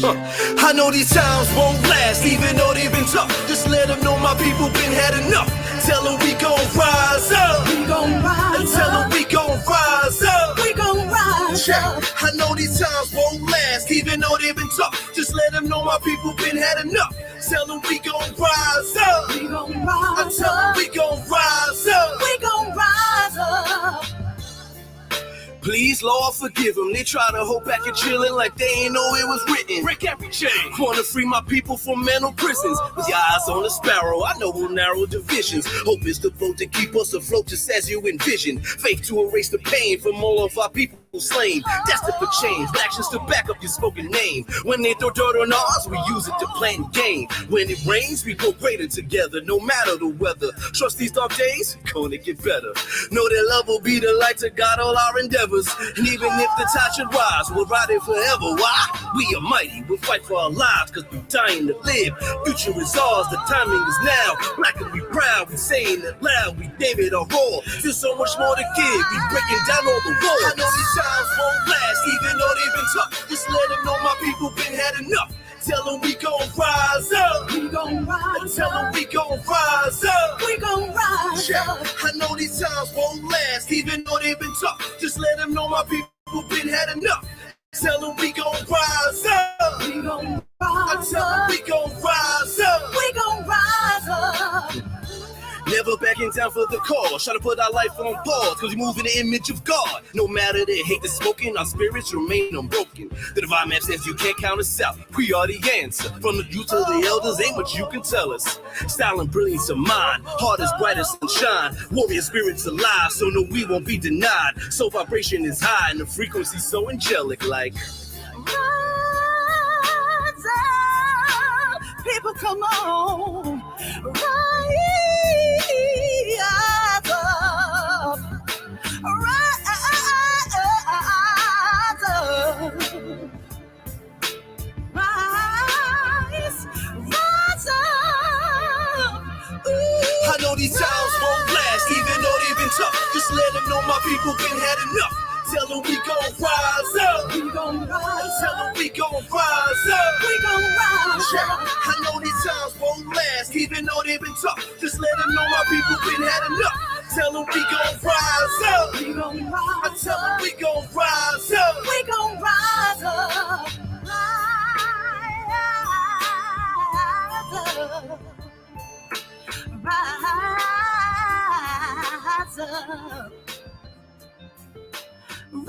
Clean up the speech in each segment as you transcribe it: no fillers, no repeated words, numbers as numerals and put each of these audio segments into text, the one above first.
I know these times won't last, even though they've been tough. Just let them know my people been had enough. Tell them we gon' rise up. We gon' rise Tell them up. we gon' rise up. We gon' rise up. I know these times won't last, even though they've been tough. Just let them know my people been had enough. Tell them we gon' rise up. We gon' rise Tell them up. we gon' rise up. We gon' rise up. Please, Lord, forgive them. They try to hold back and chillin' like they ain't know it was written. Break every chain. Wanna free my people from mental prisons. With your eyes on the sparrow, I know we'll narrow divisions. Hope is the boat to keep us afloat just as you envision. Faith to erase the pain from all of our people slain. Destined for change, actions to back up your spoken name. When they throw dirt on ours, we use it to plant gain. When it rains, we grow greater together, no matter the weather. Trust these dark days, gonna get better. Know that love will be the light to guide all our endeavors. And even if the tide should rise, we'll ride it forever. Why? We are mighty, we'll fight for our lives, cause we're dying to live. Future is ours, the timing is now. Black and we proud, we saying it loud, we name it our roar. There's so much more to give, we breaking down all the walls. I know these times won't last, even though they've been tough. Just let them know my people been had enough. Tell them we gon' rise up. We gon' rise Tell them up. we gon' rise up. We gon' rise up. I know these times won't last, even though they've been tough. Just let them know my people been had enough. Tell them we gon' rise up. We gon' I rise tell them up. we gon' rise up. We gon' rise up. Never backing down for the cause. Try to put our life on pause, cause we move in the image of God. No matter the hate that's smoking, our spirits remain unbroken. The divine man says you can't count us out. We are the answer. From the youth to the elders, ain't what you can tell us. Style and brilliance of mind, heart is bright as sunshine. Warrior spirits alive, so no, we won't be denied. So vibration is high and the frequency so angelic, like. Rise up. People, come on. Rise up. Rise up. Rise up. Ooh. I know these times won't last, even though they've been tough. Just let them know my people been had enough. Tell them we gon' rise up. We gon' rise Tell them we gon' rise up. We gon' rise up. I know these times won't last, even though they've been tough. Just let them know my people been had enough. Tell them we gon' rise up. We gon' I rise tell them up. we gon' rise up. We gon' rise up. Rise up. Rise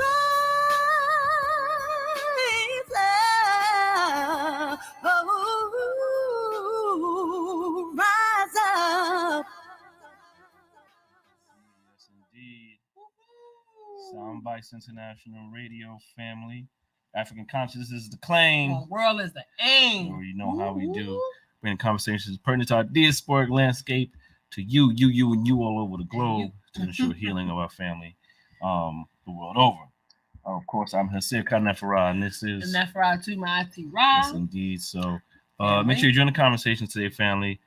up. Oh, rise up. Yes, indeed. Soundbytes International Radio family. African consciousness is the claim. The world is the aim. Or you know how we do. Bringing conversations pertinent to our diasporic landscape to you, and you all over the globe to ensure healing of our family the world over. Of course, I'm Hasir Kanefara, and this is Nefra to my auntie Ra. yes, indeed. So make sure you join the conversation today, family.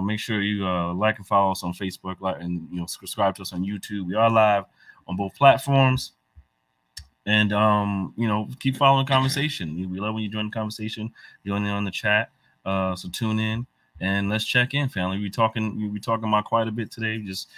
Make sure you like and follow us on Facebook, and subscribe to us on YouTube. We are live on both platforms, and keep following the conversation. We love when you join the conversation. You're on the chat, so tune in and let's check in, family. We're talking about quite a bit today. Just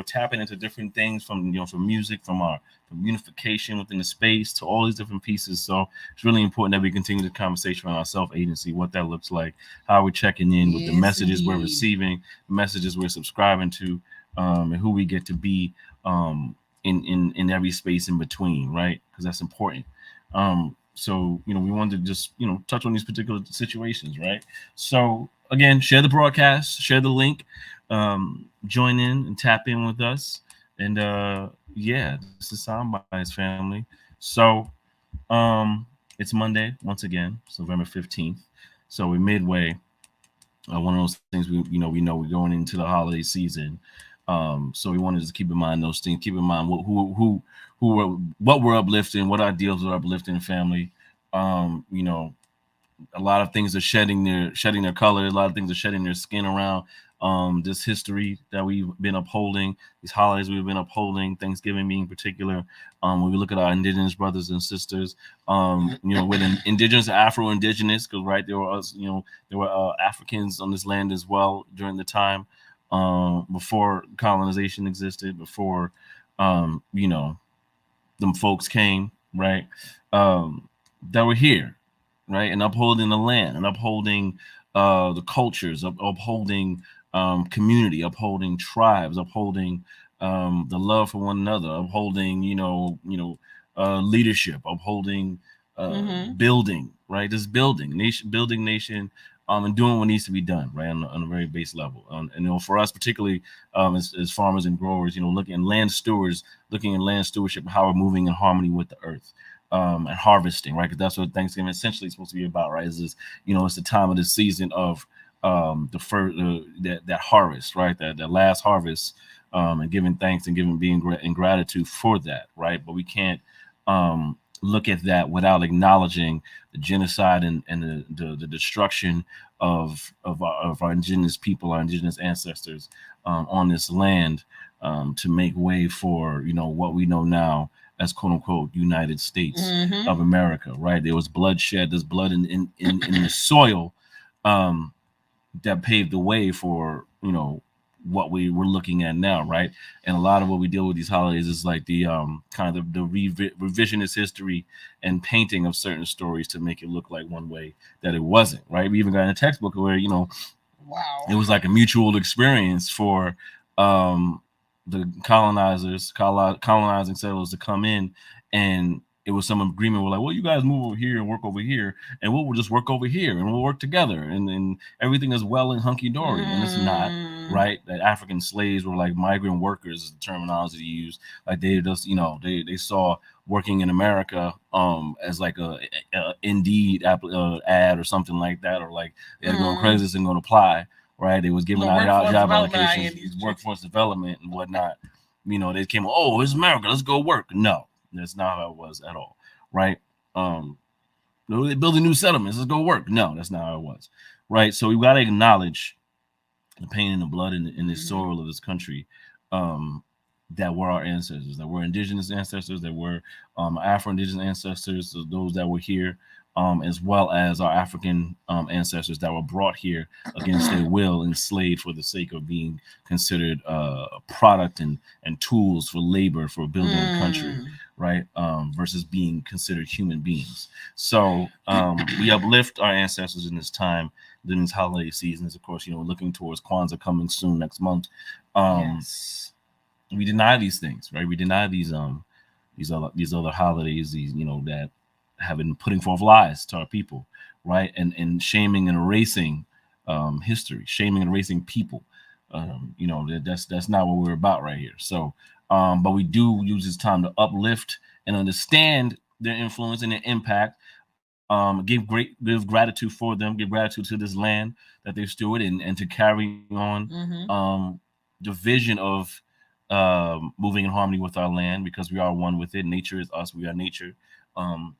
tapping into different things from music, from unification within the space to all these different pieces. So it's really important that we continue the conversation on our self-agency, what that looks like, how we're checking in with the messages we're receiving, the messages we're subscribing to, and who we get to be in every space in between, right? Because that's important. So we wanted to just touch on these particular situations, right? So again, share the broadcast, share the link, join in and tap in with us. And this is Soundbytes family. So it's Monday once again, it's November 15th. So we're midway. One of those things we know we're going into the holiday season. So we wanted to keep in mind those things. Keep in mind what we're uplifting, what our deals are uplifting, family. A lot of things are shedding their color. A lot of things are shedding their skin around this history that we've been upholding, these holidays we've been upholding, Thanksgiving being particular. When we look at our indigenous brothers and sisters, with indigenous, Afro-indigenous, because right there were us, there were Africans on this land as well during the time before colonization existed, before them folks came, right? That were here, right, and upholding the land and upholding the cultures, upholding community, upholding tribes, upholding the love for one another, upholding leadership, upholding building, right? This building nation, and doing what needs to be done, right, on a very base level. And for us, particularly as farmers and growers, looking at land stewards, looking at land stewardship, how we're moving in harmony with the earth. And harvesting, right? Because that's what Thanksgiving essentially is supposed to be about, right? It's the time of the season of the first that harvest, right? That last harvest, and giving thanks and being in gratitude for that, right? But we can't look at that without acknowledging the genocide and the destruction of our indigenous people, our indigenous ancestors on this land, to make way for what we know now as quote unquote United States of America, right? There was bloodshed, there's blood in the soil that paved the way for what we were looking at now, right? And a lot of what we deal with these holidays is like the kind of the revisionist history and painting of certain stories to make it look like one way that it wasn't, right? We even got in a textbook where wow, it was like a mutual experience for the colonizing settlers to come in, and it was some agreement. We're like, well, you guys move over here and work over here, and we'll just work over here, and we'll work together, and everything is well and hunky-dory. And it's not, right? That African slaves were like migrant workers is the terminology used. Like they just, they saw working in America as like a Indeed ad or something like that, or like they had to go on Craigslist and go to apply. Right, they was giving out job allocations, workforce development and whatnot. They came, oh, it's America, let's go work. No, that's not how it was at all. Right? They building new settlements, let's go work. No, that's not how it was. Right? So we got to acknowledge the pain and the blood in the soil of this country, that were our ancestors, that were indigenous ancestors, that were Afro-indigenous ancestors, those that were here. As well as our African ancestors that were brought here against their will, enslaved for the sake of being considered a product and tools for labor for building a country, right? Versus being considered human beings. So we uplift our ancestors in this time, during these holiday seasons. Of course, looking towards Kwanzaa coming soon next month. Yes. We deny these things, right? We deny these other holidays, that have been putting forth lies to our people, right? And shaming and erasing history, shaming and erasing people. That's not what we're about right here. So, but we do use this time to uplift and understand their influence and their impact. Give gratitude for them, give gratitude to this land that they've stewarded, and to carry on the vision of moving in harmony with our land, because we are one with it. Nature is us. We are nature.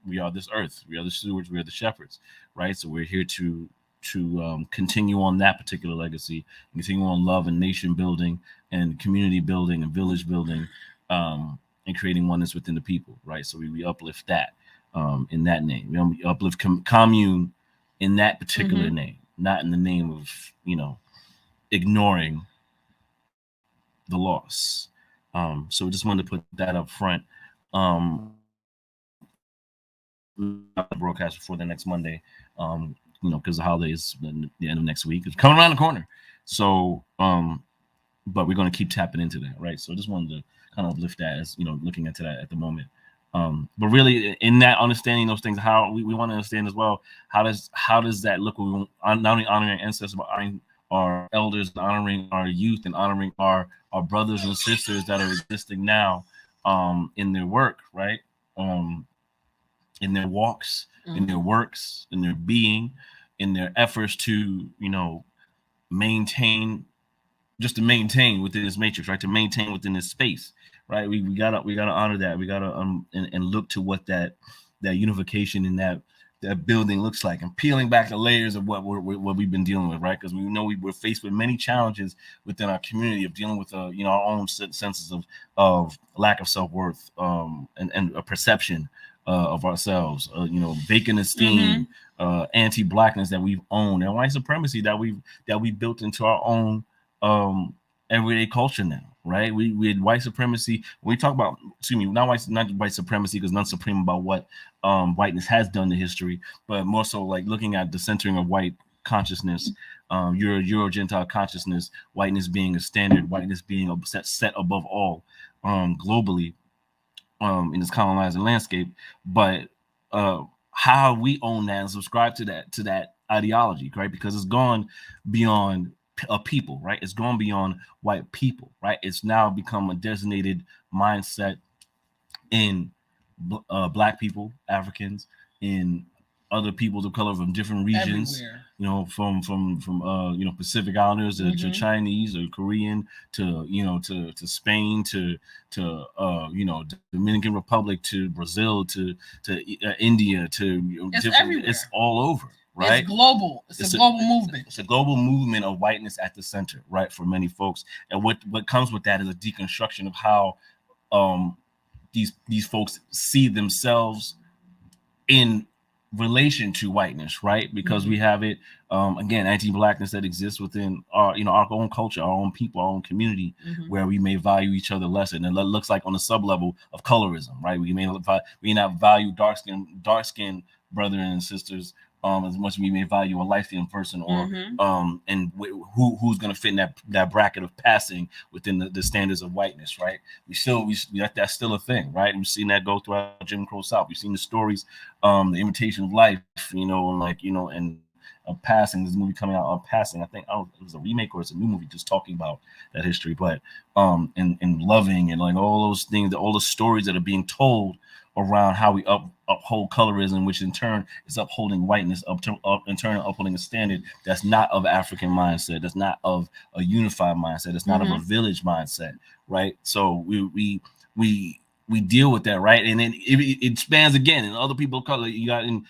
We are this earth. We are the stewards. We are the shepherds, right? So we're here to continue on that particular legacy, continue on love and nation building and community building and village building, and creating oneness within the people, right? So we uplift that in that name. We uplift commune in that particular name, not in the name of ignoring the loss. So we just wanted to put that up front. Broadcast before the next Monday, because the holiday is the end of next week. It's coming around the corner. So, but we're going to keep tapping into that, right? So I just wanted to kind of uplift that as, looking into that at the moment. But really, in that understanding those things, how we want to understand as well, how does that look when we not only honoring our ancestors, but honoring our elders, honoring our youth, and honoring our brothers and sisters that are existing now in their work, right? In their walks, in their works, in their being, in their efforts to, maintain within this matrix, right? To maintain within this space, right? We gotta honor that. We gotta and look to what that unification and that that building looks like, and peeling back the layers of what we've been dealing with, right? Because we know we're faced with many challenges within our community of dealing with our own senses of lack of self-worth, and a perception of ourselves, vacant esteem, anti-blackness that we've owned, and white supremacy that we built into our own everyday culture now, right? We had white supremacy. When we talk about, not white supremacy, because none's supreme about what whiteness has done to history, but more so like looking at the centering of white consciousness, Euro-Gentile consciousness, whiteness being a standard, whiteness being set above all globally in this colonizing landscape. But how we own that and subscribe to that ideology, right? Because it's gone beyond a people, right? It's gone beyond white people, right? It's now become a designated mindset in black people, Africans, in other peoples of color from different regions. Everywhere. From Pacific Islanders to Chinese or Korean to Spain to Dominican Republic to Brazil to India to it's everywhere. It's all over. Right? It's global. It's a global movement. It's a global movement of whiteness at the center, right? For many folks, and what comes with that is a deconstruction of how these folks see themselves in relation to whiteness, right? Because we have it again, anti-blackness that exists within our own culture, our own people, our own community, where we may value each other less, and it looks like on a sub level of colorism, right? We not value dark skin brothers and sisters as much as we may value a light-skinned person, or and who's going to fit in that bracket of passing within the standards of whiteness, right? That's still a thing, right? We've seen that go throughout Jim Crow South. We've seen the stories, the imitation of life, and of passing. This movie coming out of Passing, I think it was a remake or it's a new movie just talking about that history, but and loving and like all those things, all the stories that are being told around how we uphold colorism, which in turn is upholding whiteness, in turn upholding a standard that's not of African mindset, that's not of a unified mindset, that's not of a village mindset, right? So we deal with that, right? And then it spans again in other people of color. You got in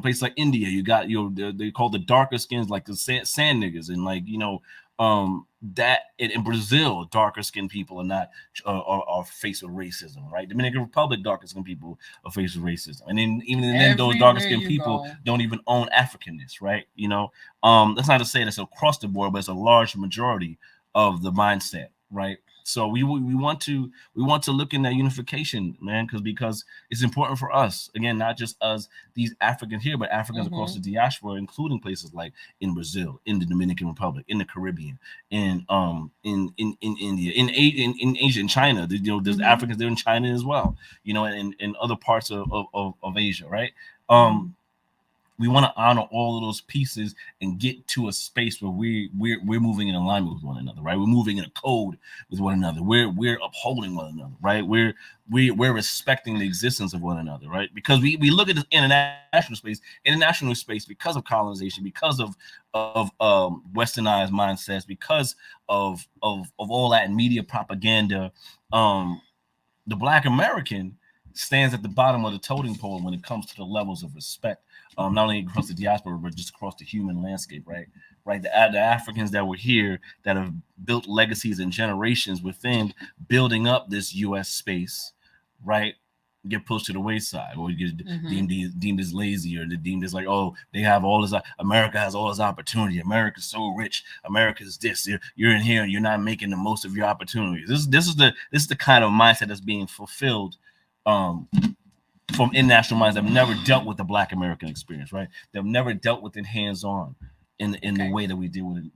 places like India, you got they call the darker skins like the sand niggas, and like that in Brazil, darker skinned people are not are faced with racism, right? Dominican Republic, darker skinned people are faced with racism, and then then those darker skinned people don't even own Africanness, right? That's not to say that's across the board, but it's a large majority of the mindset, right? So we want to look in that unification, man, because it's important for us, again, not just us, these Africans here, but Africans across the diaspora, including places like in Brazil, in the Dominican Republic, in the Caribbean, in India, in Asia, in China. There's Africans there in China as well, and other parts of Asia, right? We want to honor all of those pieces and get to a space where we're moving in alignment with one another, right? We're moving in a code with one another. We're upholding one another, right? We're respecting the existence of one another, right? Because we look at this international space because of colonization, because of westernized mindsets, because of all that media propaganda. The Black American stands at the bottom of the totem pole when it comes to the levels of respect. Not only across the diaspora, but just across the human landscape, right? The Africans that were here that have built legacies and generations within building up this U.S. space, right? Get pushed to the wayside, or get deemed as lazy, or deemed as like, oh, they have all this. America has all this opportunity. America's so rich. America's this. You're in here and you're not making the most of your opportunities. This is the kind of mindset that's being fulfilled from international minds that have never dealt with the Black American experience, right? They've never dealt with it hands-on in the way that we deal with it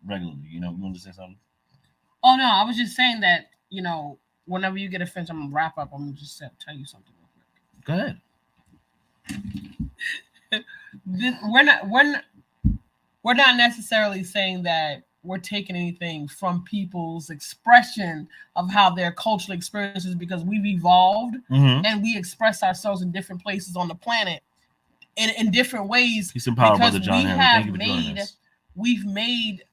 regularly. You want to say something? Oh no, I was just saying that whenever you get a finish, I'm gonna wrap up. I'm gonna just tell you something real quick. Go ahead. We're not necessarily saying that we're taking anything from people's expression of how their cultural experiences, because we've evolved and we express ourselves in different places on the planet in different ways. Peace and power, Brother John Henry. Thank you for joining us. We've made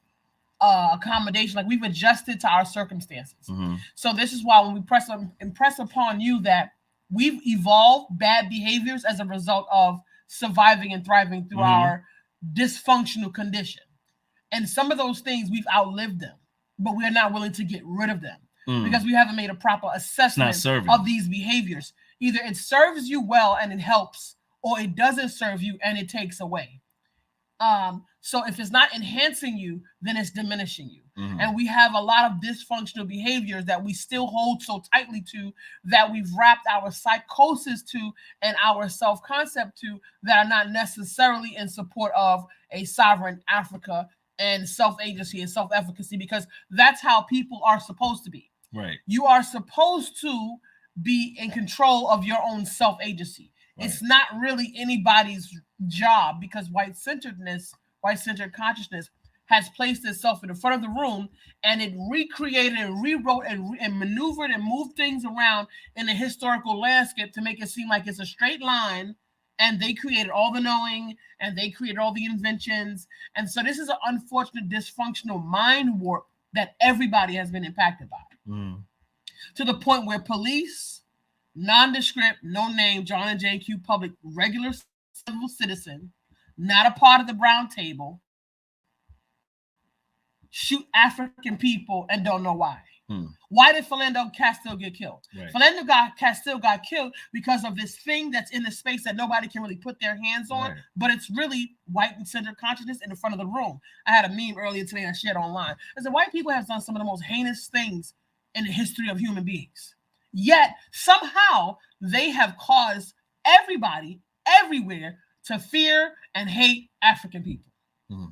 accommodation, like we've adjusted to our circumstances. So this is why when we impress upon you that we've evolved bad behaviors as a result of surviving and thriving through our dysfunctional condition. And some of those things, we've outlived them, but we're not willing to get rid of them because we haven't made a proper assessment of these behaviors. Either it serves you well and it helps, or it doesn't serve you and it takes away. So if it's not enhancing you, then it's diminishing you. And we have a lot of dysfunctional behaviors that we still hold so tightly to, that we've wrapped our psychosis to and our self-concept to, that are not necessarily in support of a sovereign Africa and self-agency and self-efficacy, because that's how people are supposed to be. Right. You are supposed to be in control of your own self-agency. Right. It's not really anybody's job, because white-centered consciousness has placed itself in the front of the room, and it recreated and rewrote and maneuvered and moved things around in the historical landscape to make it seem like it's a straight line. And they created all the knowing, and they created all the inventions. And so this is an unfortunate dysfunctional mind warp that everybody has been impacted by. To the point where police, nondescript, no name, John and Jane Q public, regular civil citizen, not a part of the brown table, shoot African people and don't know why. Why did Philando Castile get killed? Right. Philando Castile got killed because of this thing that's in the space that nobody can really put their hands on, but it's really white and centered consciousness in the front of the room. I had a meme earlier today I shared online. I said, white people have done some of the most heinous things in the history of human beings. Yet somehow they have caused everybody everywhere to fear and hate African people.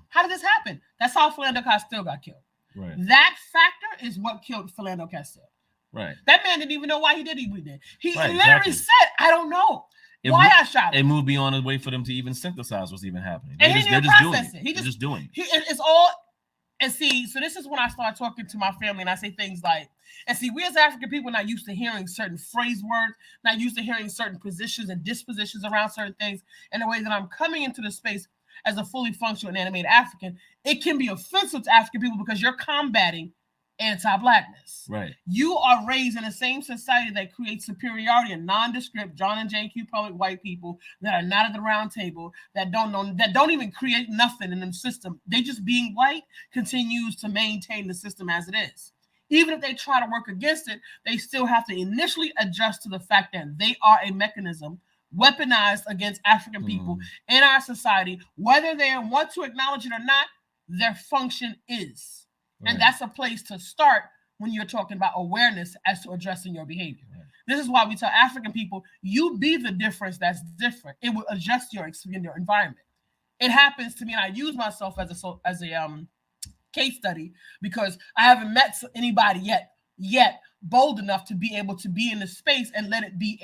How did this happen? That's how Philando Castile got killed. Right. That factor is what killed Philando Castile. Right. That man didn't even know why he did what he did. He literally said, I don't know why I shot him. It moved beyond the way for them to even synthesize what's even happening. They're just doing it. They're just doing it. It's all, and see, so this is when I start talking to my family and I say things like, and see, we as African people are not used to hearing certain phrase words, not used to hearing certain positions and dispositions around certain things. And the way that I'm coming into the space as a fully functional and animated African, it can be offensive to African people because you're combating anti-blackness. Right. You are raised in the same society that creates superiority and nondescript John and Jane Q public white people that are not at the round table, that don't know, that don't even create nothing in the system. They just being white continues to maintain the system as it is. Even if they try to work against it, they still have to initially adjust to the fact that they are a mechanism weaponized against African people in our society, whether they want to acknowledge it or not. Their function is. Right. And that's a place to start when you're talking about awareness as to addressing your behavior. Right. This is why we tell African people, you be the difference that's different. It will adjust your environment. It happens to me, and I use myself as a case study because I haven't met anybody yet bold enough to be able to be in the space and let it be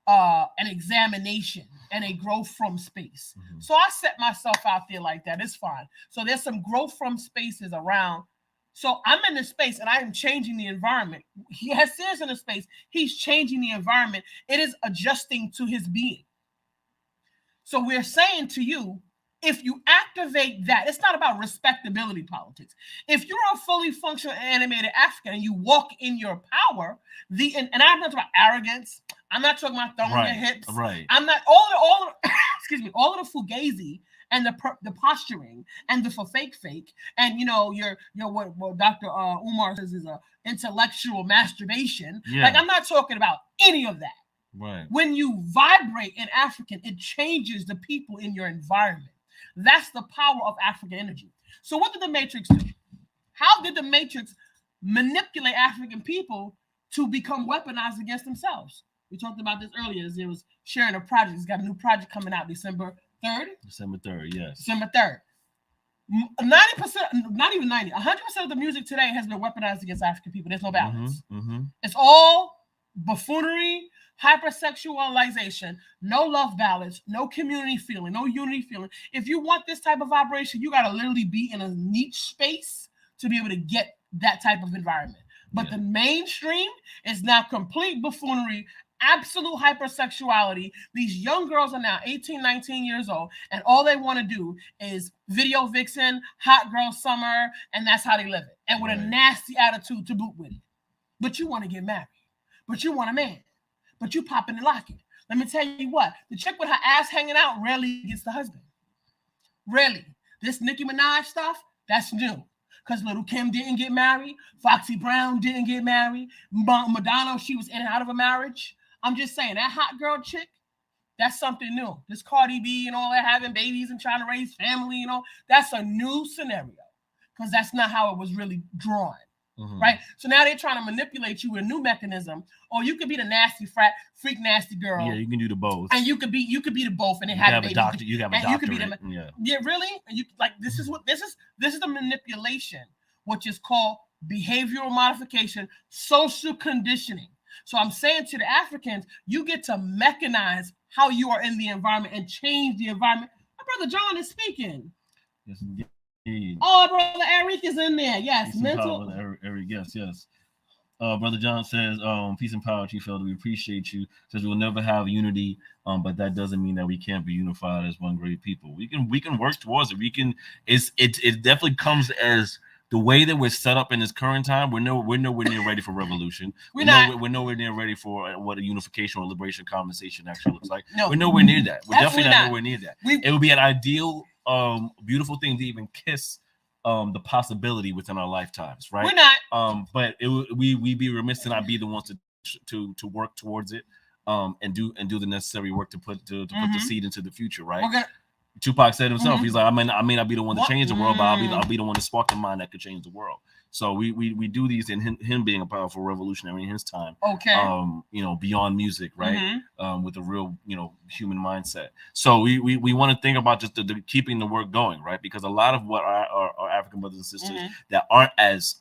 an examination and a growth from space. So I set myself out there like that. It's fine. So there's some growth from spaces around. So I'm in the space and I am changing the environment. He has Sears in the space. He's changing the environment. It is adjusting to his being. So we're saying to you, if you activate that, it's not about respectability politics. If you're a fully functional animated African and you walk in your power, and I'm not talking about arrogance. I'm not talking about throwing your hips. Right. I'm not all of the fugazi and the posturing and the fake, and your what Dr. Umar says is a intellectual masturbation. Yeah. Like I'm not talking about any of that. Right. When you vibrate in African, it changes the people in your environment. That's the power of African energy. So what did the Matrix do? How did the Matrix manipulate African people to become weaponized against themselves? We talked about this earlier as it was sharing a project. It's got a new project coming out December 3rd. December 3rd, yes. December 3rd. 90%, not even 90, 100% of the music today has been weaponized against African people. There's no balance. It's all buffoonery, hypersexualization, no love ballads, no community feeling, no unity feeling. If you want this type of vibration, you got to literally be in a niche space to be able to get that type of environment. But the mainstream is now complete buffoonery, absolute hypersexuality. These young girls are now 18, 19 years old, and all they want to do is video vixen, hot girl summer, and that's how they live it. And with a nasty attitude to boot with it. But you want to get married. But you want a man. But you popping and locking. Let me tell you what, the chick with her ass hanging out rarely gets the husband. Rarely. This Nicki Minaj stuff, that's new. Because Little Kim didn't get married. Foxy Brown didn't get married. Madonna, she was in and out of a marriage. I'm just saying, that hot girl chick, that's something new. This Cardi B and all that, having babies and trying to raise family and all, that's a new scenario. Because that's not how it was really drawn. Right? So now they're trying to manipulate you with a new mechanism. Or you could be the nasty freak nasty girl. Yeah, you can do the both. And you could be the both and they have a doctor. You have a doctorate. Yeah, really? And you like this is the manipulation, which is called behavioral modification, social conditioning. So I'm saying to the Africans, you get to mechanize how you are in the environment and change the environment. My brother John is speaking. Yes, indeed. Oh, brother Eric is in there. Yes, mental. Eric, yes. Brother John says, peace and power, Chief Elder. We appreciate you. Says we will never have unity, but that doesn't mean that we can't be unified as one great people. We can work towards it. It definitely comes as the way that we're set up in this current time. We're nowhere near ready for revolution. We're nowhere near ready for what a unification or liberation conversation actually looks like. No, we're nowhere near that. We're definitely not nowhere near that. It would be an ideal, beautiful thing to even kiss the possibility within our lifetimes, right? We're not. But we'd be remiss to not be the ones to work towards it, and do the necessary work to put the seed into the future, right? Tupac said himself, he's like, I may not be the one to change the world, but I'll be the one to spark the mind that could change the world. So we do these in him being a powerful revolutionary in his time. Okay. Beyond music, right? With a real, human mindset. So we want to think about just the keeping the work going, right? Because a lot of what our African brothers and sisters that aren't as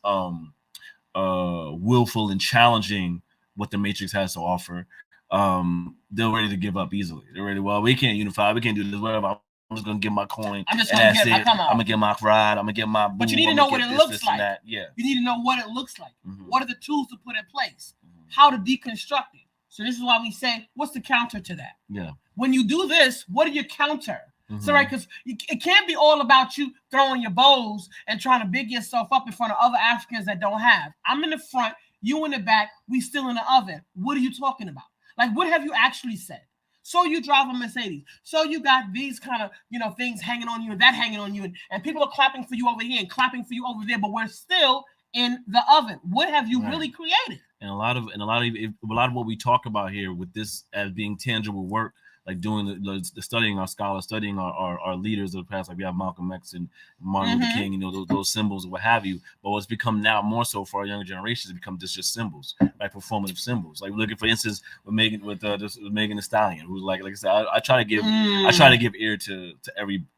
willful and challenging what the Matrix has to offer, they're ready to give up easily. They're ready, well, we can't unify, we can't do this, whatever. I'm just gonna get my coin. I'm gonna get my ride. I'm gonna get my. Boo, but you need to know what it looks like. Yeah. You need to know what it looks like. What are the tools to put in place? How to deconstruct it. So this is why we say, what's the counter to that? Yeah. When you do this, what are your counter? So right, because it can't be all about you throwing your bows and trying to big yourself up in front of other Africans that don't have. I'm in the front, you in the back, we still in the oven. What are you talking about? Like, what have you actually said? So you drive a Mercedes. So you got these kind of, things hanging on you and that hanging on you. And people are clapping for you over here and clapping for you over there, but we're still in the oven. What have you really created? And a lot of what we talk about here with this as being tangible work, like doing the studying our scholars, studying our leaders of the past, like we have Malcolm X and Martin Luther King, those symbols and what have you. But what's become now more so for our younger generations, it's become just symbols, like performative symbols. Like looking, for instance, with Megan Thee Stallion, who's like I said, I try to give ear to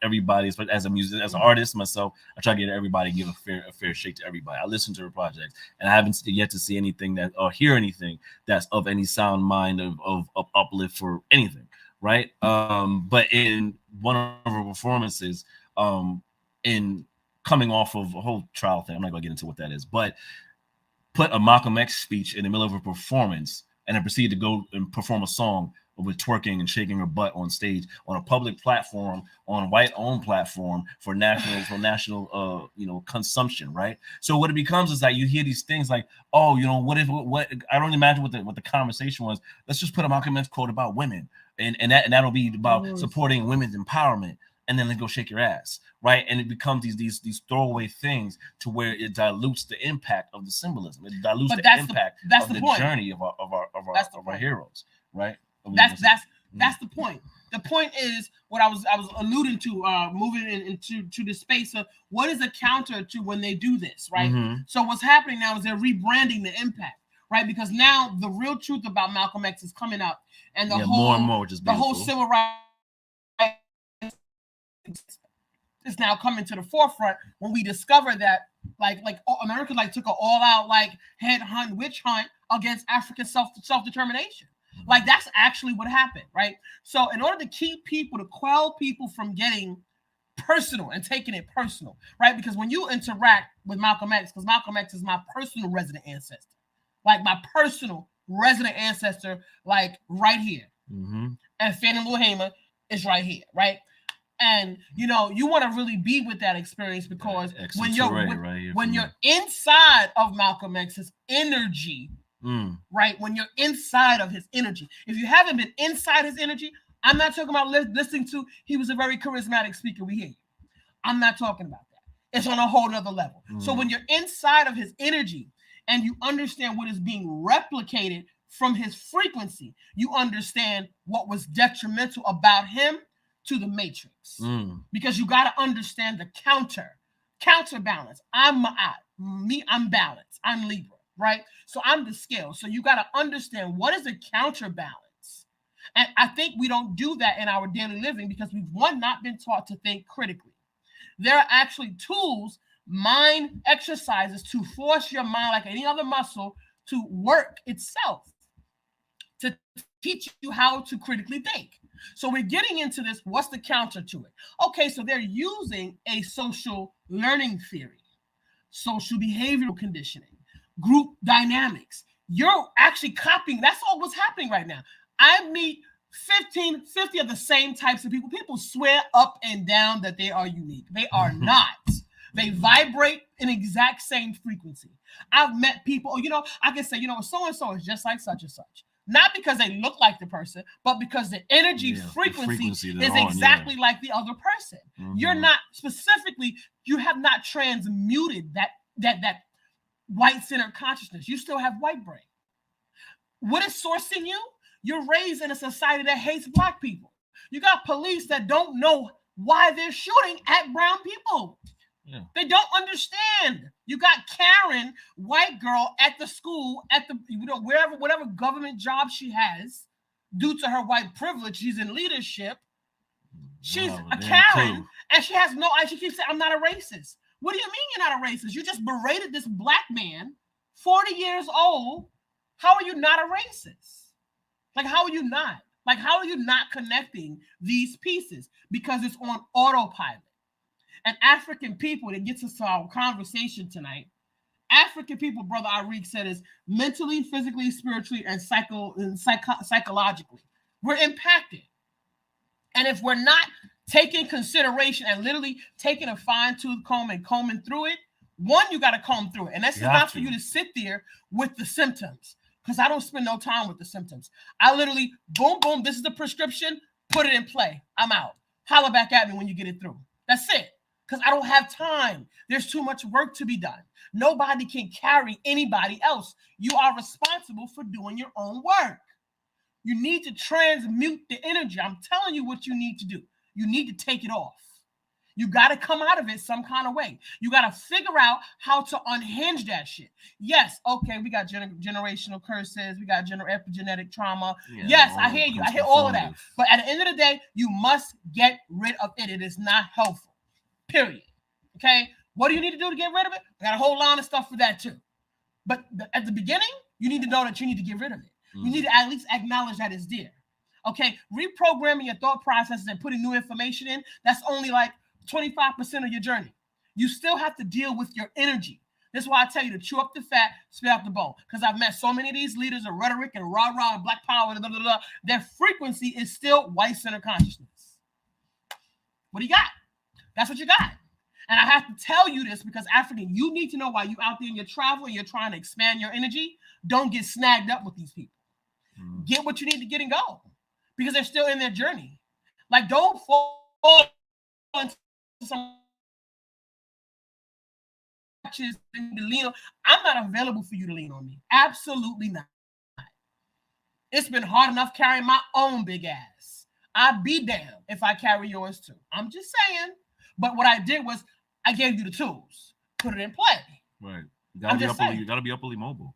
everybody, but as an artist myself, I try to get everybody, give a fair shake to everybody. I listen to her projects, and I haven't yet to see anything that or hear anything that's of any sound mind of uplift for anything. Right. But in one of her performances, in coming off of a whole trial thing, I'm not going to get into what that is, but put a Malcolm X speech in the middle of a performance and then proceed to go and perform a song with twerking and shaking her butt on stage on a public platform, on a white-owned platform for national consumption, right? So what it becomes is that you hear these things like, oh, what I don't imagine what the conversation was. Let's just put a Malcolm X quote about women, and that'll be about supporting women's empowerment, and then go shake your ass, right? And it becomes these throwaway things to where it dilutes the impact of the symbolism. It dilutes impact of the journey of our heroes, right? That's the point. The point is what I was alluding to, moving into the space of what is a counter to when they do this, right? So what's happening now is they're rebranding the impact, right? Because now the real truth about Malcolm X is coming up, and the whole civil rights is now coming to the forefront when we discover that like America took an all-out head hunt, witch hunt against African self-determination. Like that's actually what happened, right? So in order to keep people, to quell people from getting personal and taking it personal, right? Because when you interact with Malcolm X, because Malcolm X is my personal resident ancestor, right here. And Fannie Lou Hamer is right here, right? And you want to really be with that experience because when you're inside of Malcolm X's energy, right? When you're inside of his energy. If you haven't been inside his energy, I'm not talking about listening to, he was a very charismatic speaker, we hear you. I'm not talking about that. It's on a whole nother level. So when you're inside of his energy and you understand what is being replicated from his frequency, you understand what was detrimental about him to the matrix. Because you got to understand the counterbalance. I'm balanced. I'm Libra, right? So I'm the scale. So you got to understand what is the counterbalance. And I think we don't do that in our daily living because we've, one, not been taught to think critically. There are actually tools, mind exercises to force your mind, like any other muscle, to work itself, to teach you how to critically think. So we're getting into this. What's the counter to it? Okay, so they're using a social learning theory, social behavioral conditioning, group dynamics. You're actually copying. That's all what's happening right now. I meet 50 of the same types of people. People swear up and down that they are unique. They are not. They vibrate in exact same frequency. I've met people, I can say, so-and-so is just like such and such. Not because they look like the person, but because the energy frequency is exactly like the other person. You're not specifically, you have not transmuted that white-centered consciousness. You still have white brain. What is sourcing you? You're raised in a society that hates Black people. You got police that don't know why they're shooting at brown people. Yeah. They don't understand. You got Karen, white girl, at the school, at the whatever government job she has, due to her white privilege, she's in leadership. She's a Karen, and she has no idea. She keeps saying, "I'm not a racist." What do you mean you're not a racist? You just berated this Black man, 40 years old. How are you not a racist? Like, how are you not? Like, how are you not connecting these pieces? Because it's on autopilot. And African people, that gets us to our conversation tonight, African people, Brother Arik said, is mentally, physically, spiritually, and psychologically. We're impacted. And if we're not taking consideration and literally taking a fine-tooth comb and combing through it, one, you got to comb through it. And that's not for you to sit there with the symptoms, because I don't spend no time with the symptoms. I literally, boom, boom, this is the prescription, put it in play. I'm out. Holler back at me when you get it through. That's it. Because I don't have time. There's too much work to be done. Nobody can carry anybody else. You are responsible for doing your own work. You need to transmute the energy. I'm telling you what you need to do. You need to take it off. You got to come out of it some kind of way. You got to figure out how to unhinge that shit. Yes, okay, we got generational curses. We got epigenetic trauma. Yeah, yes, I hear you. I hear all of that. But at the end of the day, you must get rid of it. It is not helpful. Period. Okay? What do you need to do to get rid of it? I got a whole line of stuff for that too. But at the beginning, you need to know that you need to get rid of it. You need to at least acknowledge that it's there. Okay? Reprogramming your thought processes and putting new information in, that's only like 25% of your journey. You still have to deal with your energy. That's why I tell you to chew up the fat, spit out the bone. Because I've met so many of these leaders of rhetoric and rah-rah and black power, blah, blah, blah. Their frequency is still white-centered consciousness. What do you got? That's what you got. And I have to tell you this because, African, you need to know why you out there in your travel and you're trying to expand your energy. Don't get snagged up with these people. Get what you need to get and go. Because they're still in their journey. Like, don't fall into some lean on. I'm not available for you to lean on me. Absolutely not. It's been hard enough carrying my own big ass. I'd be damned if I carry yours too. I'm just saying. But what I did was I gave you the tools. Put it in play. Right. You gotta be upperly mobile.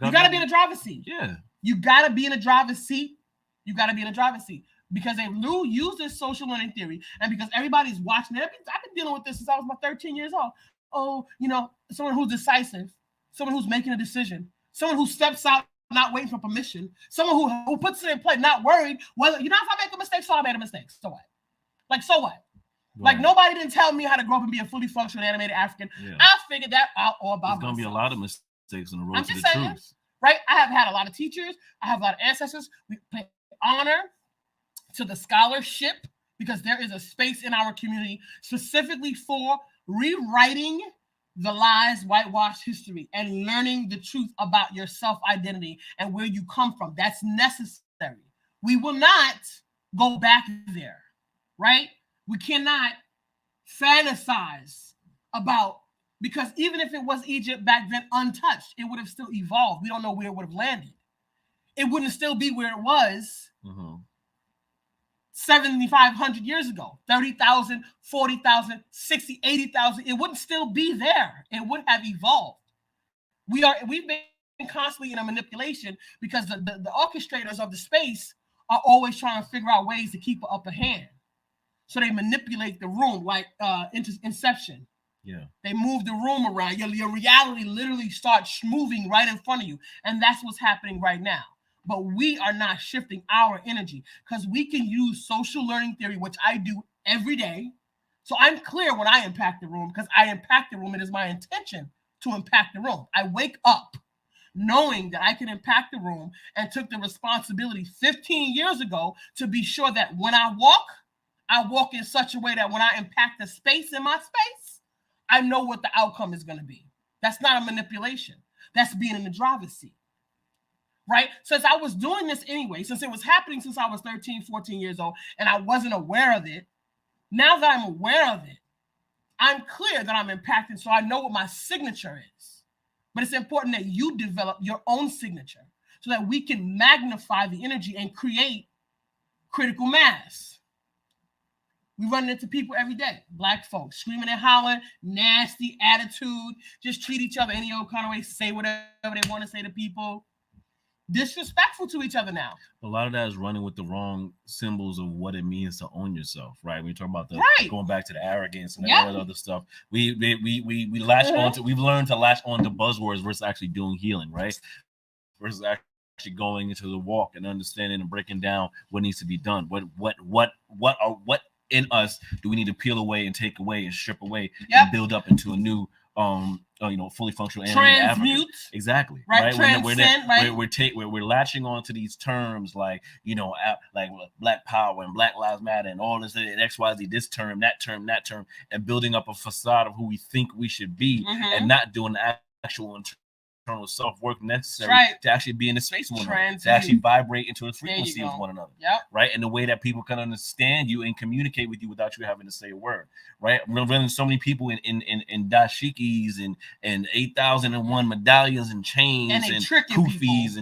You gotta be in the driver's seat. Yeah. You gotta be in the driver's seat. You gotta be in the driver's seat. Because they use this social learning theory, and because everybody's watching it. I've been dealing with this since I was about 13 years old. Oh, someone who's decisive, someone who's making a decision, someone who steps out not waiting for permission, someone who puts it in play, not worried whether, if I make a mistake, so I made a mistake. So what? Like, so what? Right. Like, nobody didn't tell me how to grow up and be a fully functional animated African. Yeah. I figured that out all by myself. There's going to be a lot of mistakes in the road to the truth. Right? I have had a lot of teachers. I have a lot of ancestors. We pay honor to the scholarship because there is a space in our community specifically for rewriting the lies, whitewashed history, and learning the truth about your self-identity and where you come from. That's necessary. We will not go back there, right? We cannot fantasize about, because even if it was Egypt back then untouched, it would have still evolved. We don't know where it would have landed. It wouldn't still be where it was 7,500 years ago, 30,000, 40,000, 60, 80,000. It wouldn't still be there. It would have evolved. We've been constantly in a manipulation because the orchestrators of the space are always trying to figure out ways to keep an upper hand. So they manipulate the room like Inception. Yeah. They move the room around. Your reality literally starts moving right in front of you. And that's what's happening right now. But we are not shifting our energy because we can use social learning theory, which I do every day. So I'm clear when I impact the room because I impact the room. It is my intention to impact the room. I wake up knowing that I can impact the room and took the responsibility 15 years ago to be sure that when I walk in such a way that when I impact the space in my space, I know what the outcome is going to be. That's not a manipulation. That's being in the driver's seat. Right? Since I was doing this anyway, since it was happening since I was 13, 14 years old, and I wasn't aware of it, now that I'm aware of it, I'm clear that I'm impacting, so I know what my signature is. But it's important that you develop your own signature so that we can magnify the energy and create critical mass. We run into people every day, Black folks, screaming and hollering, nasty attitude, just treat each other any old kind of way, say whatever they want to say to people. Disrespectful to each other now. A lot of that is running with the wrong symbols of what it means to own yourself, right? When you talk about going back to the arrogance and all that other stuff, we latch on to, we've learned to latch on to buzzwords versus actually doing healing, right? Versus actually going into the walk and understanding and breaking down what needs to be done. What in us do we need to peel away and take away and strip away and build up into a new fully functional transmute. Exactly. Right. We're latching on to these terms like Black Power and Black Lives Matter and all this and XYZ, this term, that term, and building up a facade of who we think we should be and not doing the actual internal self-work necessary to actually be in the space with one another, to actually vibrate into the frequency of one another. Right. And the way that people can understand you and communicate with you without you having to say a word. Right. We're running so many people in dashikis and 8,001 medallions and chains and kufis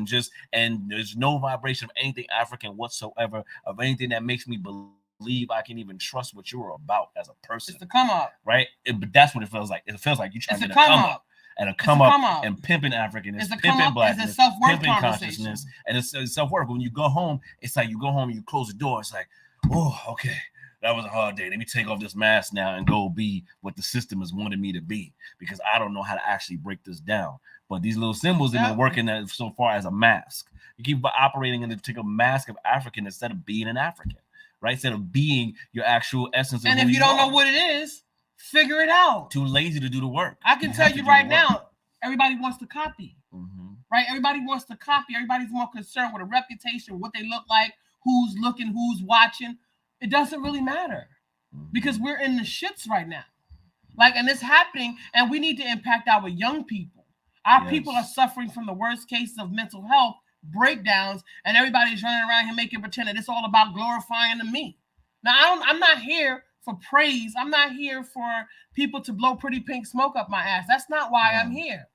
and there's no vibration of anything African whatsoever, of anything that makes me believe I can even trust what you're about as a person. It's the come up. Right. But that's what it feels like. It feels like you're trying to come up. And a come up and pimping Africanness, pimping blackness, pimping consciousness, and it's self-work. When you go home, it's like you go home and you close the door. It's like, oh, okay, that was a hard day. Let me take off this mask now and go be what the system has wanted me to be, because I don't know how to actually break this down. But these little symbols have been working so far as a mask. You keep operating in the particular mask of African instead of being an African, right? Instead of being your actual essence. And if you don't know what it is, figure it out. Too lazy to do the work. I can tell you right now, everybody wants to copy. Right? Everybody wants to copy. Everybody's more concerned with a reputation, what they look like, who's looking, who's watching. It doesn't really matter because we're in the shits right now. And it's happening, and we need to impact our young people. Our people are suffering from the worst cases of mental health breakdowns, and everybody's running around here making pretend that it's all about glorifying the me. Now, I'm not here for praise. I'm not here for people to blow pretty pink smoke up my ass. That's not why I'm here.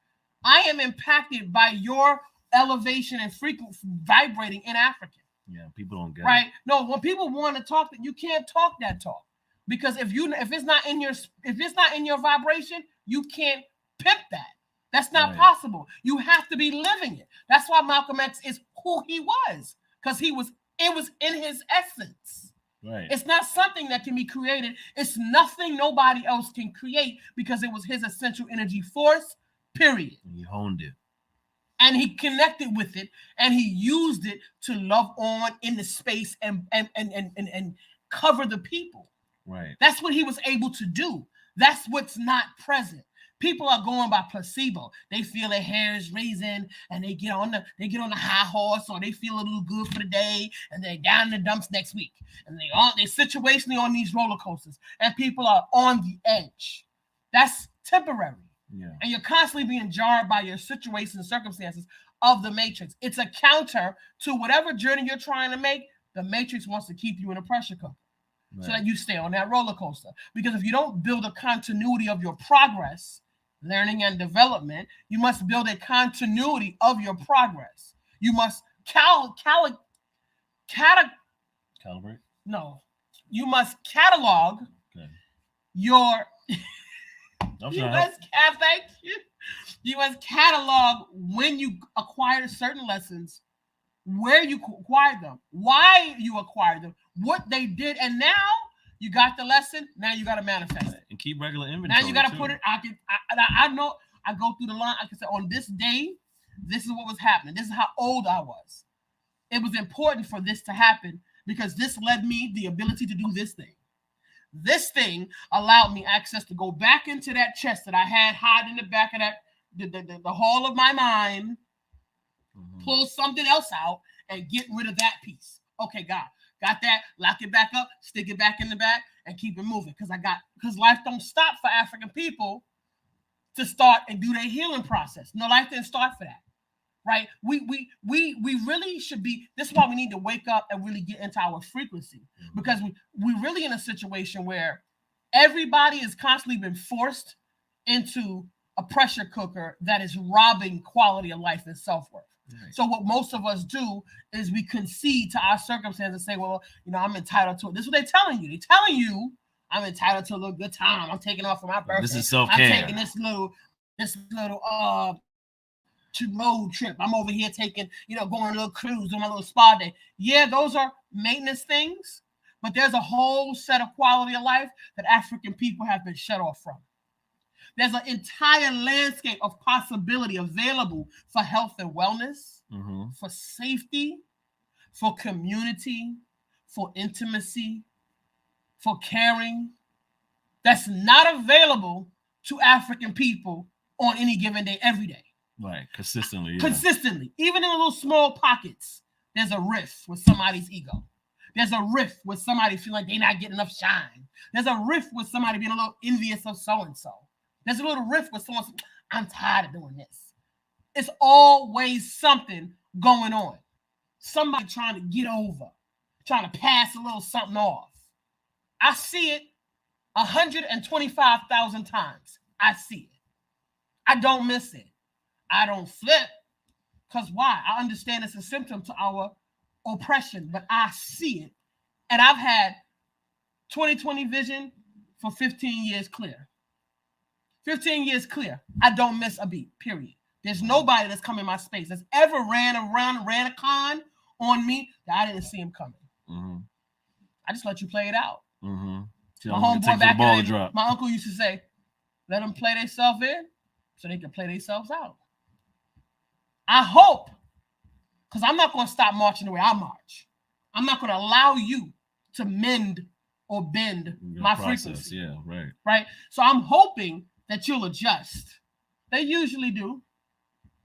I am impacted by your elevation and frequency vibrating in African. Yeah, people don't get it. No, when people want to talk, you can't talk that talk, because if it's not in your vibration, you can't pimp that. That's not possible. You have to be living it. That's why Malcolm X is who he was, because it was in his essence. Right. It's not something that can be created. It's nothing nobody else can create, because it was his essential energy force, period. And he honed it. And he connected with it, and he used it to love on in the space and cover the people. Right. That's what he was able to do. That's what's not present. People are going by placebo. They feel their hair is raising, and they get on the high horse, or they feel a little good for the day, and they're down in the dumps next week. And they situationally on these roller coasters, and people are on the edge. That's temporary. And you're constantly being jarred by your situations and circumstances of the matrix. It's a counter to whatever journey you're trying to make. The matrix wants to keep you in a pressure cooker so that you stay on that roller coaster. Because if you don't build a continuity of your progress, learning and development, you must build a continuity of your progress. You must calibrate. No, you must catalog your. Thank you. You must catalog when you acquired certain lessons, where you acquired them, why you acquired them, what they did, and now you got the lesson. Now you got to manifest it and keep regular inventory. Now you got to put it. I know. I go through the line. I can say on this day, this is what was happening. This is how old I was. It was important for this to happen because this led me the ability to do this thing. This thing allowed me access to go back into that chest that I had hide in the back of that the hall of my mind, pull something else out and get rid of that piece. Okay, God, got that, lock it back up, stick it back in the back and keep it moving. Because life don't stop for African people to start and do their healing process. No, life didn't start for that. Right? We really should be. This is why we need to wake up and really get into our frequency, because we're really in a situation where everybody is constantly been forced into a pressure cooker that is robbing quality of life and self-worth. Right. So what most of us do is we concede to our circumstances and say, well, I'm entitled to it. This is what they're telling you. They're telling you I'm entitled to a little good time. I'm taking off for my birthday. This is self-care. I'm taking this little road trip. I'm over here taking, going on a little cruise on my little spa day. Yeah, those are maintenance things, but there's a whole set of quality of life that African people have been shut off from. There's an entire landscape of possibility available for health and wellness, for safety, for community, for intimacy, for caring. That's not available to African people on any given day, every day. Right, consistently. Consistently. Even in little small pockets, there's a rift with somebody's ego. There's a rift with somebody feeling like they're not getting enough shine. There's a rift with somebody being a little envious of so-and-so. There's a little rift with someone saying, I'm tired of doing this. It's always something going on. Somebody trying to get over, trying to pass a little something off. I see it 125,000 times. I see it. I don't miss it. I don't flip, because why? I understand it's a symptom to our oppression, but I see it. And I've had 20/20 vision for 15 years clear. 15 years clear. I don't miss a beat, period. There's nobody that's come in my space that's ever ran a con on me that I didn't see him coming. I just let you play it out. My homeboy back then, my uncle used to say, let them play themselves in so they can play themselves out. I hope, because I'm not going to stop marching the way I march. I'm not going to allow you to mend or bend my frequency. Yeah, right. Right? So I'm hoping that you'll adjust. They usually do,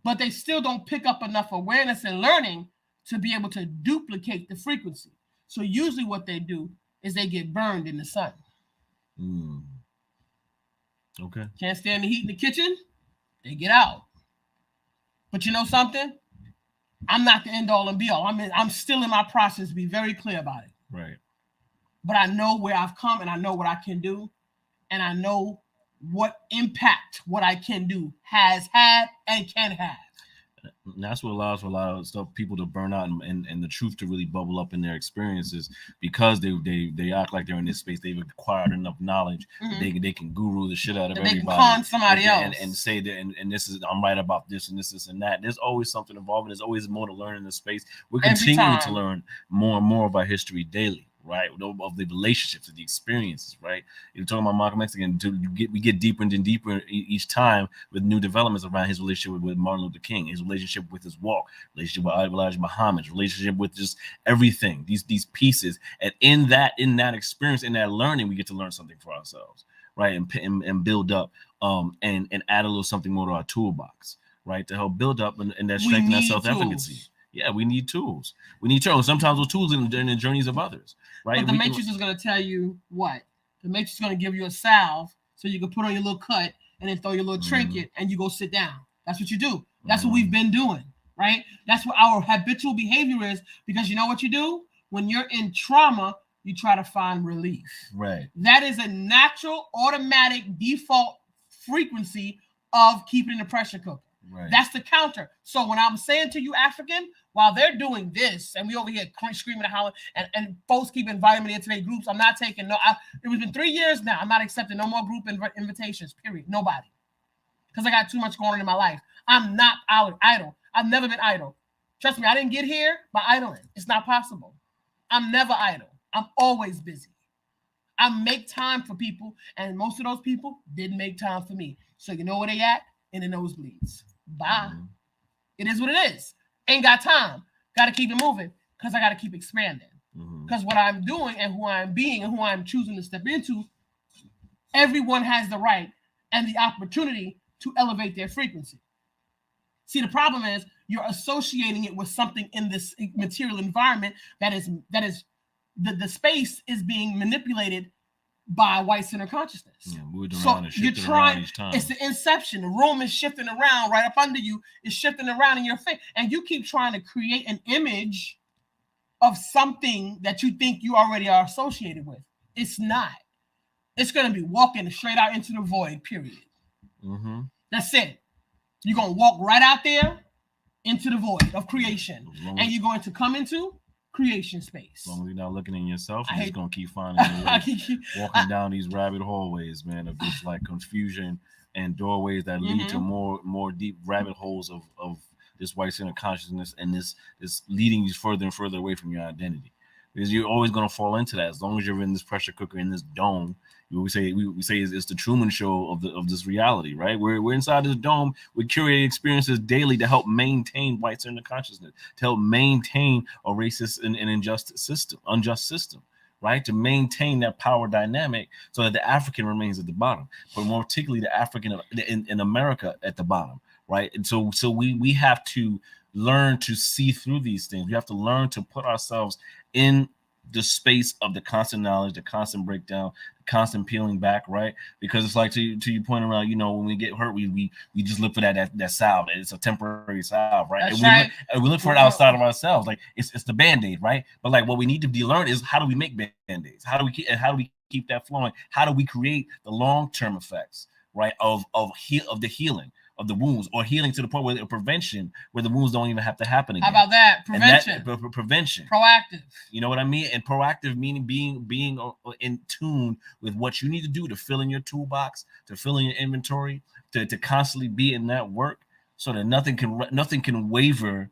but they still don't pick up enough awareness and learning to be able to duplicate the frequency. So usually what they do is they get burned in the sun. Okay. Can't stand the heat in the kitchen, they get out. But you know something? I'm not the end all and be all. I'm still in my process. Be very clear about it. Right. But I know where I've come and I know what I can do. And I know what impact what I can do has had and can have. And that's what allows for a lot of stuff, people to burn out and the truth to really bubble up in their experiences, because they act like they're in this space. They've acquired enough knowledge that they can guru the shit out of everybody. They can con somebody else and say that and this is, I'm right about this and this and that. There's always something evolving. There's always more to learn in this space. We're continuing to learn more and more of our history daily. Right, of the relationships, of the experiences, right? You're talking about Malcolm X again. We get deeper and deeper each time with new developments around his relationship with Martin Luther King, his relationship with his walk, relationship with Elijah Muhammad's relationship with just everything. These pieces, and in that experience, in that learning, we get to learn something for ourselves, right? And build up, and add a little something more to our toolbox, right? To help build up and that strengthen our self-efficacy. Yeah, we need tools. Sometimes those tools in the journeys of others, right? But the Matrix is going to tell you what? The Matrix is going to give you a salve so you can put on your little cut and then throw your little trinket and you go sit down. That's what you do. That's what we've been doing, right? That's what our habitual behavior is, because you know what you do? When you're in trauma, you try to find relief. Right. That is a natural, automatic, default frequency of keeping in the pressure cooker. Right. That's the counter. So when I'm saying to you, African, while they're doing this, and we over here screaming and hollering, and folks keep inviting me into their groups, I'm not taking it was been 3 years now. I'm not accepting no more group invitations, period. Nobody. Because I got too much going on in my life. I'm not idle. I've never been idle. Trust me, I didn't get here by idling. It's not possible. I'm never idle. I'm always busy. I make time for people, and most of those people didn't make time for me. So you know where they at? In the nosebleeds. Bye. It is what it is. Ain't got time. Got to keep it moving, because I got to keep expanding. Because what I'm doing and who I'm being and who I'm choosing to step into, everyone has the right and the opportunity to elevate their frequency. See, the problem is you're associating it with something in this material environment that is the space is being manipulated by white center consciousness. Yeah, so you're trying. It's the inception. The room is shifting around right up under you. It's shifting around in your face, and you keep trying to create an image of something that you think you already are associated with. It's not. It's going to be walking straight out into the void. Period. That's it. You're going to walk right out there into the void of creation, and you're going to come into creation space. As long as you're not looking in yourself, you're just gonna keep finding walking down these rabbit hallways, man, of just like confusion and doorways that lead to more deep rabbit holes of this white center consciousness, and this leading you further and further away from your identity. Because you're always gonna fall into that as long as you're in this pressure cooker, in this dome. We say it's the Truman Show of this reality, right? We're inside this dome. We curate experiences daily to help maintain white center consciousness, to help maintain a racist and unjust system, right? To maintain that power dynamic so that the African remains at the bottom, but more particularly the African in America at the bottom, right? And so we have to learn to see through these things. We have to learn to put ourselves in the space of the constant knowledge, the constant breakdown, the constant peeling back, right? Because it's like to your point around, when we get hurt, we just look for that salve. It's a temporary salve, right? And we look for it outside of ourselves. Like it's the Band-Aid, right? But like what we need to be learned is, how do we make Band-Aids? How do we keep that flowing? How do we create the long-term effects, right? Of the healing of the wounds, or healing to the point where prevention, where the wounds don't even have to happen again. How about that? Prevention. Prevention. Proactive. You know what I mean? And proactive meaning being in tune with what you need to do to fill in your toolbox, to fill in your inventory, to constantly be in that work, so that nothing can waver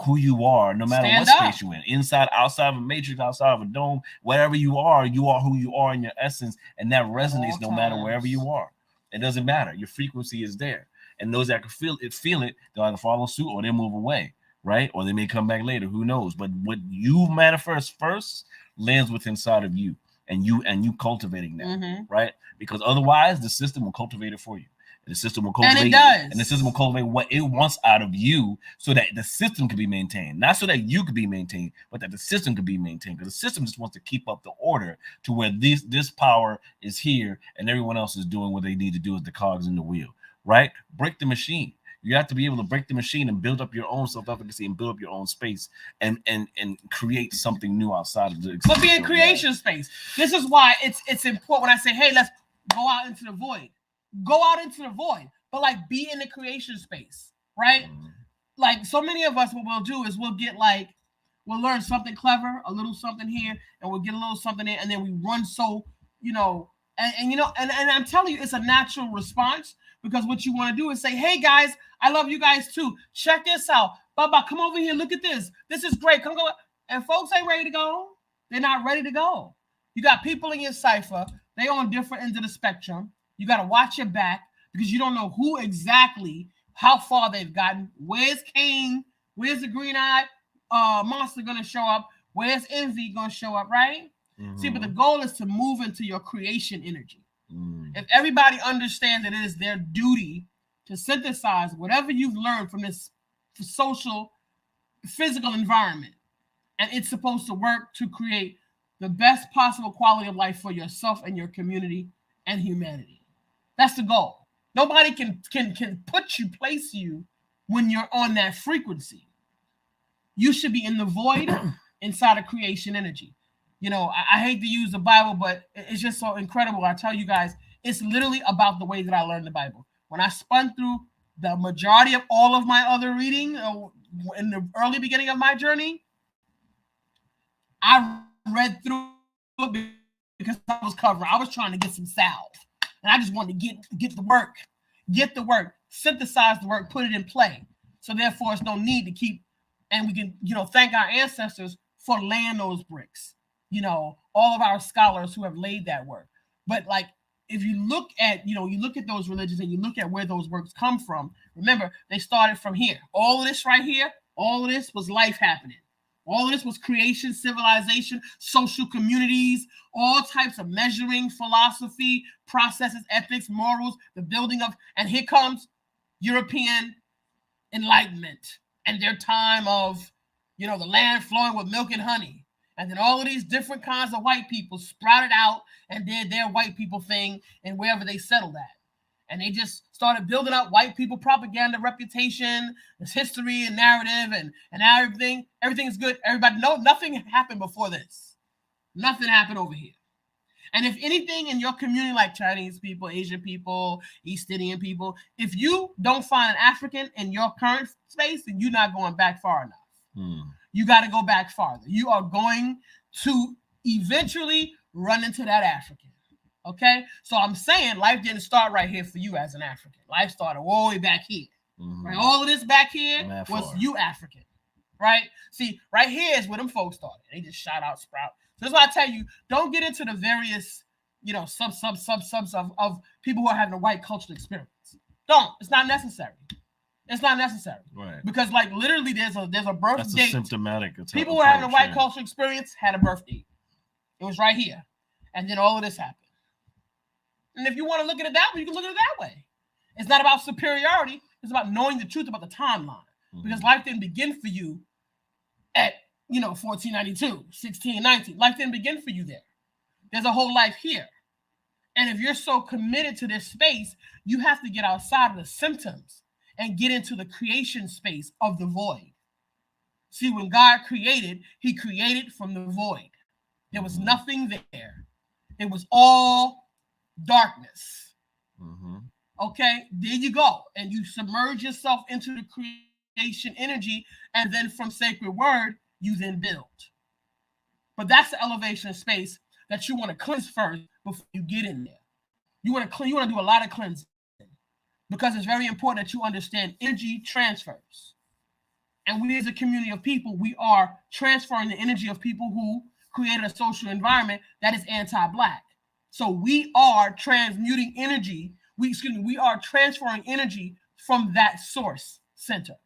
who you are, no matter what space you're in, inside, outside of a matrix, outside of a dome, whatever you are who you are in your essence, and that resonates no matter wherever you are. It doesn't matter. Your frequency is there. And those that can feel it, they'll either follow suit or they move away, right? Or they may come back later. Who knows? But what you manifest first lands within inside of you, and you cultivating that, right? Because otherwise, the system will cultivate it for you. And the system will cultivate, and it does. And the system will cultivate what it wants out of you, so that the system can be maintained, not so that you could be maintained, but that the system could be maintained. Because the system just wants to keep up the order to where this power is here, and everyone else is doing what they need to do as the cogs in the wheel. Right? Break the machine. You have to be able to break the machine and build up your own self-efficacy and build up your own space and create something new outside of the existence. But be in creation space. This is why it's important when I say, hey, let's go out into the void. Go out into the void. But like, be in the creation space, right? Like, so many of us, what we'll do is we'll learn something clever, a little something here, and we'll get a little something there, and then we run and I'm telling you, it's a natural response. Because what you want to do is say, hey, guys, I love you guys too. Check this out. Baba, come over here. Look at this. This is great. Come go. And folks ain't ready to go. They're not ready to go. You got people in your cipher. They on different ends of the spectrum. You got to watch your back, because you don't know who exactly, how far they've gotten. Where's Cain? Where's the green-eyed monster going to show up? Where's envy going to show up, right? See, but the goal is to move into your creation energy. If everybody understands that it is their duty to synthesize whatever you've learned from this social, physical environment, and it's supposed to work to create the best possible quality of life for yourself and your community and humanity. That's the goal. Nobody can place you when you're on that frequency. You should be in the void inside of creation energy. You know, I hate to use the Bible, but it's just so incredible. I tell you guys, it's literally about the way that I learned the Bible. When I spun through the majority of all of my other reading in the early beginning of my journey, I read through it because I was covering. I was trying to get some salve, and I just wanted to get the work, synthesize the work, put it in play. So therefore, there's no need to keep, and we can, thank our ancestors for laying those bricks. All of our scholars who have laid that work. But like, if you look at, you look at those religions and you look at where those works come from, remember, they started from here. All of this right here, all of this was life happening. All of this was creation, civilization, social communities, all types of measuring, philosophy, processes, ethics, morals, the building of, and here comes European Enlightenment and their time of, the land flowing with milk and honey. And then all of these different kinds of white people sprouted out and did their white people thing and wherever they settled at. And they just started building up white people propaganda, reputation, this history and narrative, and now everything is good. Everybody know nothing happened before this. Nothing happened over here. And if anything in your community, like Chinese people, Asian people, East Indian people, if you don't find an African in your current space, then you're not going back far enough. You got to go back farther. You are going to eventually run into that African. Okay? So I'm saying life didn't start right here for you as an African. Life started way back here. Right? All of this back here was you African. Right? See, right here is where them folks started. They just shot out sprout. So that's why I tell you, don't get into the various, subs of people who are having a white cultural experience. Don't. It's not necessary. It's not necessary. Right. Because like literally there's a birth That's date. Symptomatic. People who are having a white cultural experience had a birth date. It was right here. And then all of this happened. And if you want to look at it that way, you can look at it that way. It's not about superiority. It's about knowing the truth about the timeline. Because life didn't begin for you at, 1492, 1619. Life didn't begin for you there. There's a whole life here. And if you're so committed to this space, you have to get outside of the symptoms and get into the creation space of the void. See, when God created, he created from the void. There was nothing there. It was all darkness. Okay, there you go. And you submerge yourself into the creation energy, and then from sacred word, you then build. But that's the elevation space that you want to cleanse first before you get in there. You want to do a lot of cleansing. Because it's very important that you understand energy transfers. And we as a community of people, we are transferring the energy of people who created a social environment that is anti-Black. So we are transmuting energy. We are transferring energy from that source center.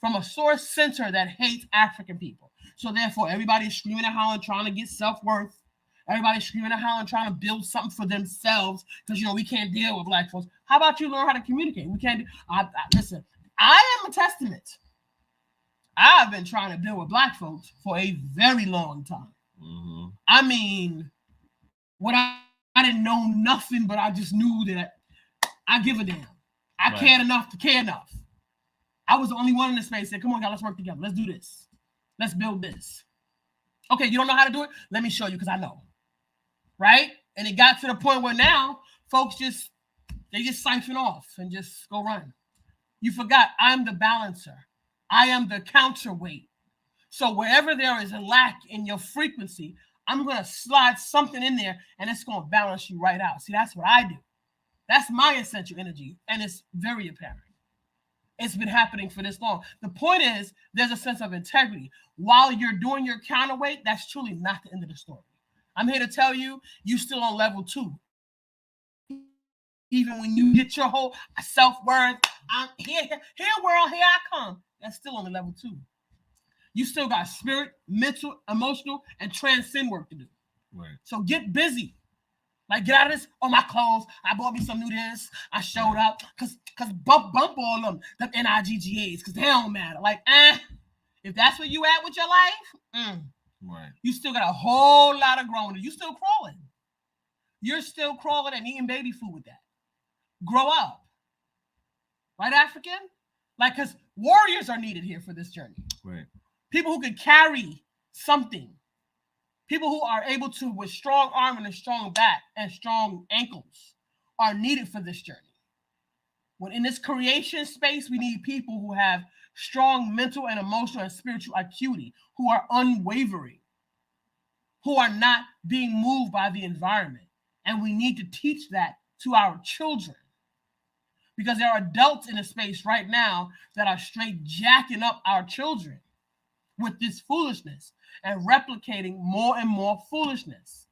From a source center that hates African people. So therefore, everybody's screaming and hollering, trying to get self-worth. Everybody's screaming and hollering, trying to build something for themselves because, we can't deal with Black folks. How about you learn how to communicate? We can't. Listen, I am a testament. I've been trying to deal with Black folks for a very long time. I mean, I didn't know nothing, but I just knew that I give a damn. I cared enough to care enough. I was the only one in this space that said, come on, God, let's work together. Let's do this. Let's build this. Okay, you don't know how to do it? Let me show you because I know. Right? And it got to the point where now folks just siphon off and just go run. You forgot I'm the balancer. I am the counterweight. So wherever there is a lack in your frequency, I'm going to slide something in there and it's going to balance you right out. See, that's what I do. That's my essential energy. And it's very apparent. It's been happening for this long. The point is, there's a sense of integrity. While you're doing your counterweight, that's truly not the end of the story. I'm here to tell you, you're still on level 2. Even when you get your whole self-worth, I'm here, world, here I come. That's still on the level 2. You still got spirit, mental, emotional, and transcend work to do. Right. So get busy. Like, get out of this. Oh, my clothes. I bought me some new this. I showed up. Because bump all them NIGGAs, because they don't matter. Like, if that's where you at with your life, right. You still got a whole lot of growing. You still crawling. You're still crawling and eating baby food with that. Grow up. right, African? Like, because warriors are needed here for this journey. Right. People who can carry something. People who are able to, with strong arm and a strong back and strong ankles, are needed for this journey. When in this creation space, we need people who have strong mental and emotional and spiritual acuity, who are unwavering, who are not being moved by the environment. And we need to teach that to our children. Because there are adults in a space right now that are straight jacking up our children with this foolishness and replicating more and more foolishness.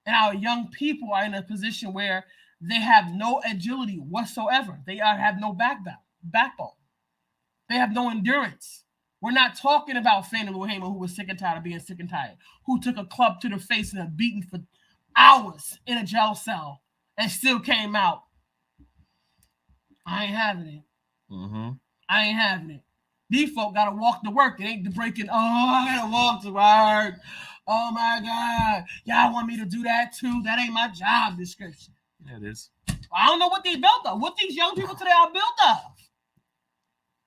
And our young people are in a position where they have no agility whatsoever. They have no backbone. They have no endurance. We're not talking about Fannie Lou Hamer, who was sick and tired of being sick and tired, who took a club to the face and a beating for hours in a jail cell and still came out. I ain't having it. Mm-hmm. I ain't having it. These folk gotta walk to work. It ain't the breaking. Oh, I gotta walk to work. Oh my God. Y'all want me to do that too? That ain't my job description. Yeah, it is. I don't know what they built of. What these young people today are built of.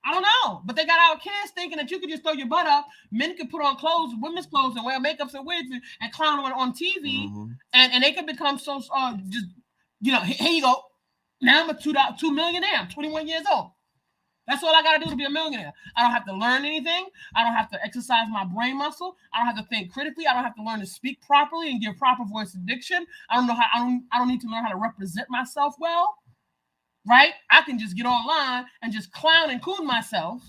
I don't know. But they got our kids thinking that you can just throw your butt up. Men can put on clothes, women's clothes, and wear makeups and wigs and clown on TV. Mm-hmm. And they can become so just, here you go. Now I'm a $2 millionaire. I'm 21 years old. That's all I got to do to be a millionaire. I don't have to learn anything. I don't have to exercise my brain muscle. I don't have to think critically. I don't have to learn to speak properly and give proper voice diction. I don't need to learn how to represent myself well. Right? I can just get online and just clown and coon myself,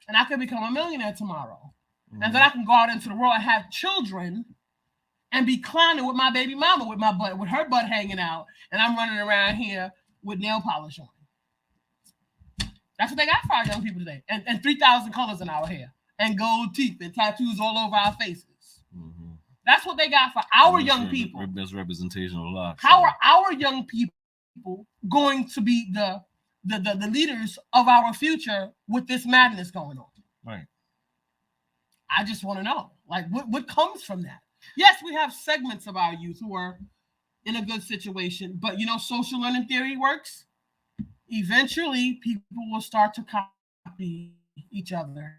and I can become a millionaire tomorrow. Mm-hmm. And then I can go out into the world and have children and be clowning with my baby mama with her butt hanging out, and I'm running around here with nail polish on. That's what they got for our young people today. And 3,000 colors in our hair. And gold teeth and tattoos all over our faces. Mm-hmm. That's what they got for our young people. Best representation of life. How are our young people going to be the leaders of our future with this madness going on? Right. I just want to know. Like, what comes from that? Yes, we have segments of our youth who are in a good situation. But, social learning theory works. Eventually, people will start to copy each other.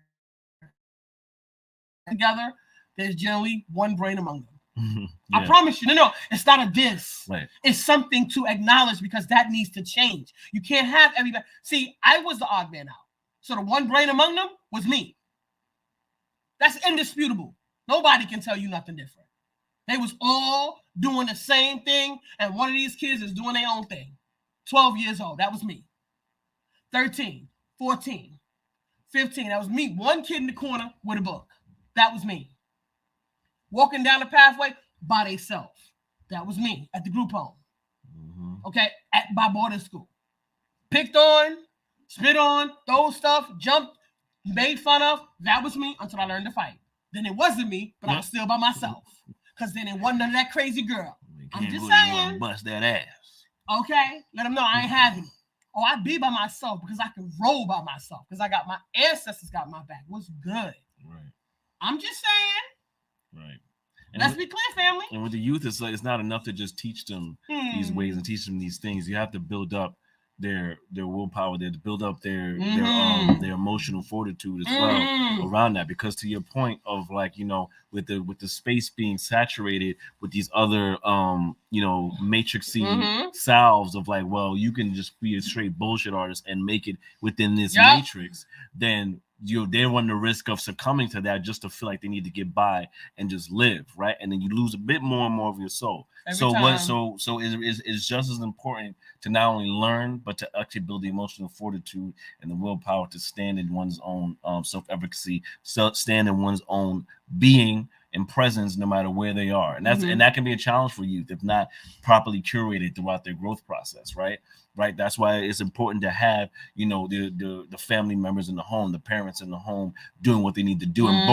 Together, there's generally one brain among them. Yeah. I promise you. No, it's not a diss. Right. It's something to acknowledge because that needs to change. You can't have everybody. See, I was the odd man out. So the one brain among them was me. That's indisputable. Nobody can tell you nothing different. They was all doing the same thing, and one of these kids is doing their own thing. 12 years old. That was me. 13, 14, 15. That was me. One kid in the corner with a book. That was me. Walking down the pathway by themselves. That was me at the group home. Mm-hmm. Okay, by boarding school. Picked on, spit on, throw stuff, jumped, made fun of. That was me until I learned to fight. Then it wasn't me, but I was still by myself. Because then it wasn't none of that crazy girl. I'm just saying. Bust that ass. Okay, let them know I ain't having it. Oh, I be by myself because I can roll by myself because I got my ancestors got my back. What's good? Right. I'm just saying. Right. Let's be clear, family. And with the youth, it's not enough to just teach them these ways and teach them these things. You have to build up their willpower, to build up their emotional fortitude as well around that. Because to your point of with the space being saturated with these other matrixy salves of you can just be a straight bullshit artist and make it within this matrix, then they run the risk of succumbing to that just to feel like they need to get by and just live, right? And then you lose a bit more and more of your soul. So it's just as important to not only learn, but to actually build the emotional fortitude and the willpower to stand in one's own self-efficacy, stand in one's own being and presence, no matter where they are. And that's and that can be a challenge for youth if not properly curated throughout their growth process, right? Right. That's why it's important to have, the family members in the home, the parents in the home doing what they need to do, and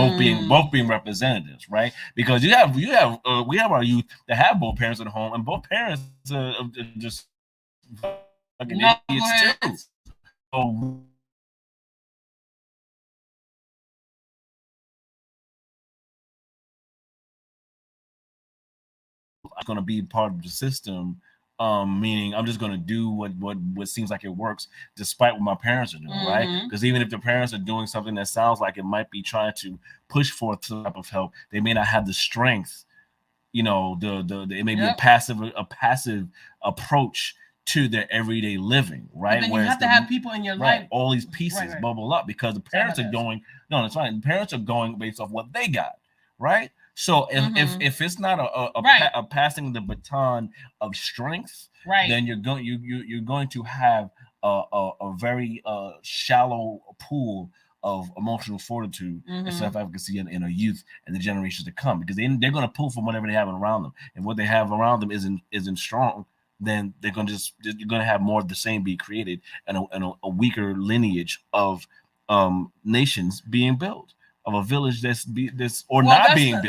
both being representatives, right? Because we have our youth that have both parents in the home, and both parents are just fucking idiots too. So, going to be part of the system Meaning I'm just going to do what seems like it works despite what my parents are doing, right? Because even if the parents are doing something that sounds like it might be trying to push forth some type of help, they may not have the strength. You know, it may be a passive approach to their everyday living, right? But then you have to have people in your life. All these pieces bubble up because the parents are going. No, that's fine. The parents are going based off what they got, right? So if it's not a passing the baton of strength, then you're going to have a very shallow pool of emotional fortitude and self-efficacy in a youth and the generations to come, because they're going to pull from whatever they have around them, and what they have around them isn't strong. Then they're going to you're going to have more of the same be created, and a weaker lineage of nations being built, of a village that's being built.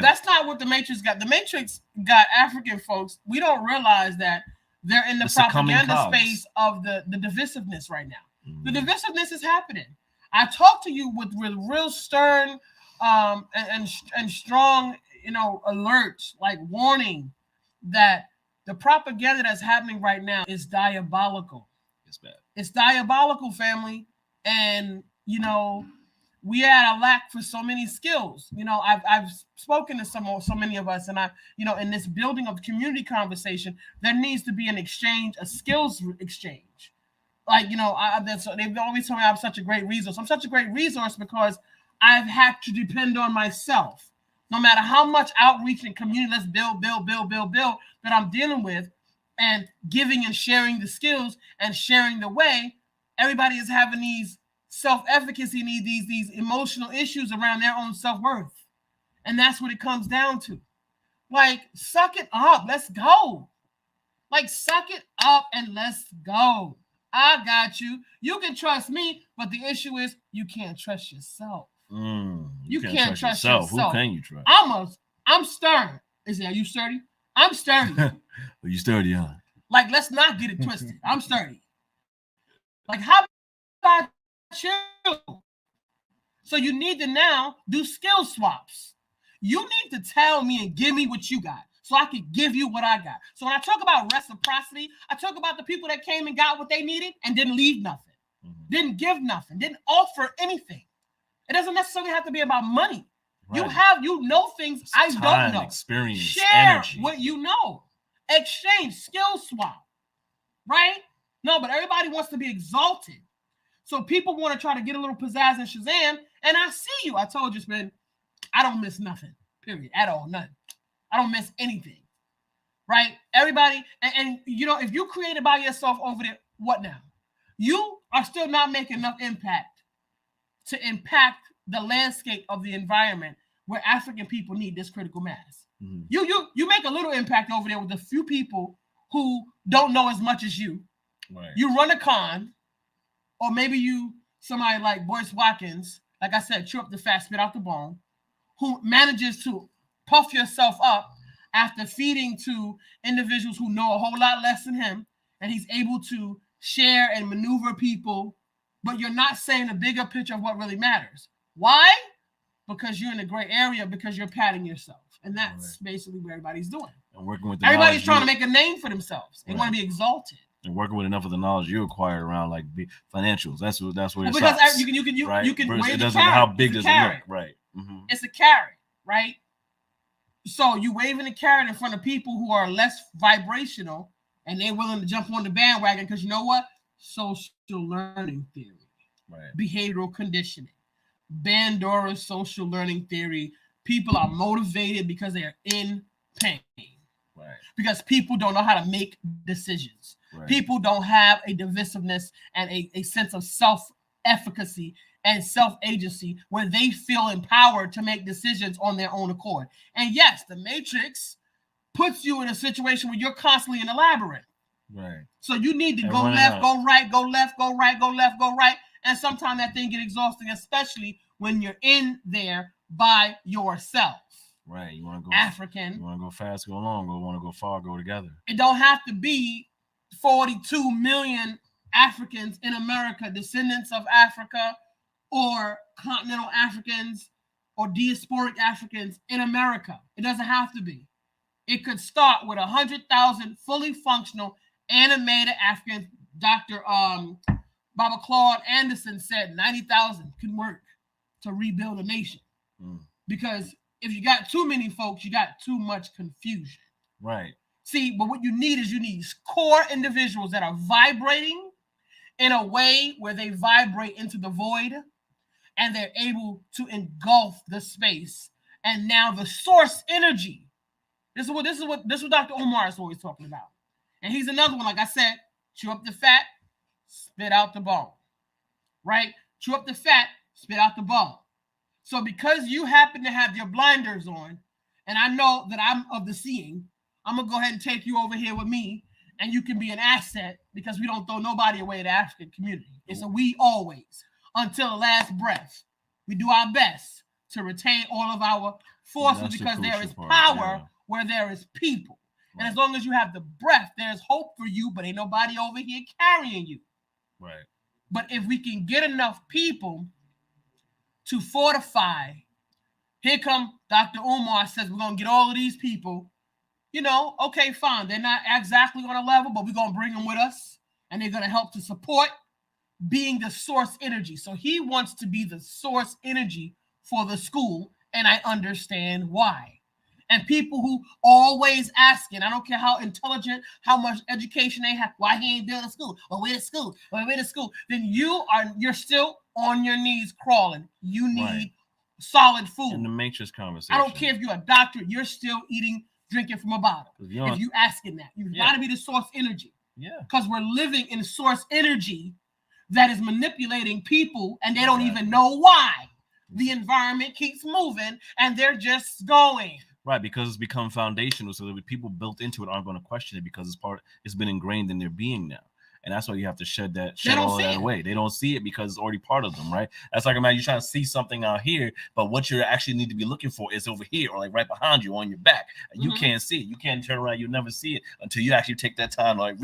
That's not what the Matrix got. The Matrix got African folks. We don't realize that they're in the propaganda space of the divisiveness right now. The divisiveness is happening. I talk to you with real stern and strong, alerts, like warning that the propaganda that's happening right now is diabolical. It's bad. It's diabolical, family. And, we had a lack for so many skills. I've spoken to so many of us, and in this building of community conversation, there needs to be an exchange, a skills exchange. Like, they've always told me I'm such a great resource. I'm such a great resource because I've had to depend on myself. No matter how much outreach and community, let's build that I'm dealing with, and giving and sharing the skills and sharing the way, everybody is having these self-efficacy needs, these emotional issues around their own self-worth. And that's what it comes down to. Like, suck it up. Let's go. Like, suck it up and let's go. I got you. You can trust me, but the issue is you can't trust yourself. You can't trust yourself. Who can you trust? I'm stern. Are you sturdy? I'm sturdy. Well, you sturdy, huh? Like, let's not get it twisted. I'm sturdy. Like, how about you? So you need to now do skill swaps. You need to tell me and give me what you got, so I can give you what I got. So when I talk about reciprocity, I talk about the people that came and got what they needed and didn't leave nothing, didn't give nothing, didn't offer anything. It doesn't necessarily have to be about money. Right. You know things it's I don't know. Experience, share energy. What you know. Exchange, skill swap. Right? No, but everybody wants to be exalted. So people want to try to get a little pizzazz and Shazam. And I see you. I told you, man, I don't miss nothing. Period. At all. None. I don't miss anything. Right? Everybody, and if you created by yourself over there, what now? You are still not making enough impact to impact the landscape of the environment where African people need this critical mass. You make a little impact over there with a few people who don't know as much as you. Right. You run a con, or maybe somebody like Boyce Watkins, like I said, chew up the fat, spit out the bone, who manages to puff yourself up after feeding to individuals who know a whole lot less than him, and he's able to share and maneuver people, but you're not saying the bigger picture of what really matters. Why? Because you're in a gray area, because you're patting yourself. And that's basically what everybody's doing. And working with everybody's trying to make a name for themselves. They want to be exalted. And working with enough of the knowledge you acquired around like financials. That's where it because stops. You can weigh the carrot. How big does it look? Right. It's a carrot, right? So you waving the carrot in front of people who are less vibrational, and they're willing to jump on the bandwagon because you know what? Social learning theory, behavioral conditioning, Bandura social learning theory. People are motivated because they are in pain. Because people don't know how to make decisions. People don't have a divisiveness and a sense of self-efficacy and self-agency where they feel empowered to make decisions on their own accord. And yes, the Matrix puts you in a situation where you're constantly in a labyrinth. So you need to go left, go right, go left, go right, go left, go right. And sometimes that thing get exhausting, especially when you're in there by yourself. You want to go African. You want to go fast, go long, or want to go far, go together. It don't have to be 42 million Africans in America, descendants of Africa, or continental Africans, or diasporic Africans in America. It doesn't have to be. It could start with 100,000 fully functional, animated African Dr. Baba Claude Anderson said 90,000 can work to rebuild a nation. Because if you got too many folks, you got too much confusion. Right. See, but what you need core individuals that are vibrating in a way where they vibrate into the void and they're able to engulf the space. And now the source energy. This is what Dr. Omar is always talking about. And he's another one, like I said, chew up the fat, spit out the bone. Right? Chew up the fat, spit out the bone. So because you happen to have your blinders on, and I know that I'm of the seeing, I'm going to go ahead and take you over here with me, and you can be an asset because we don't throw nobody away in the African community. It's a we always, until the last breath. We do our best to retain all of our forces because there is power where there is people. Right. And as long as you have the breath, there's hope for you, but ain't nobody over here carrying you. Right. But if we can get enough people to fortify, here come Dr. Umar says we're going to get all of these people, okay, fine. They're not exactly on a level, but we're going to bring them with us, and they're going to help to support being the source energy. So he wants to be the source energy for the school, and I understand why. And people who always asking, I don't care how intelligent, how much education they have, why he ain't build a school, or where the school, then you're still on your knees crawling. You need solid food. In the matrix conversation. I don't care if you're a doctor, you're still drinking from a bottle. If you asking that, you've got to be the source energy. Yeah. Because we're living in source energy that is manipulating people, and they don't even know why. The environment keeps moving, and they're just going. Right, because it's become foundational, so that people built into it aren't going to question it because it's been ingrained in their being now. And that's why you have to shed all that away. They don't see it because it's already part of them, right? That's like, imagine you're trying to see something out here, but what you actually need to be looking for is over here or like right behind you on your back. And you can't see it. You can't turn around. You'll never see it until you actually take that time to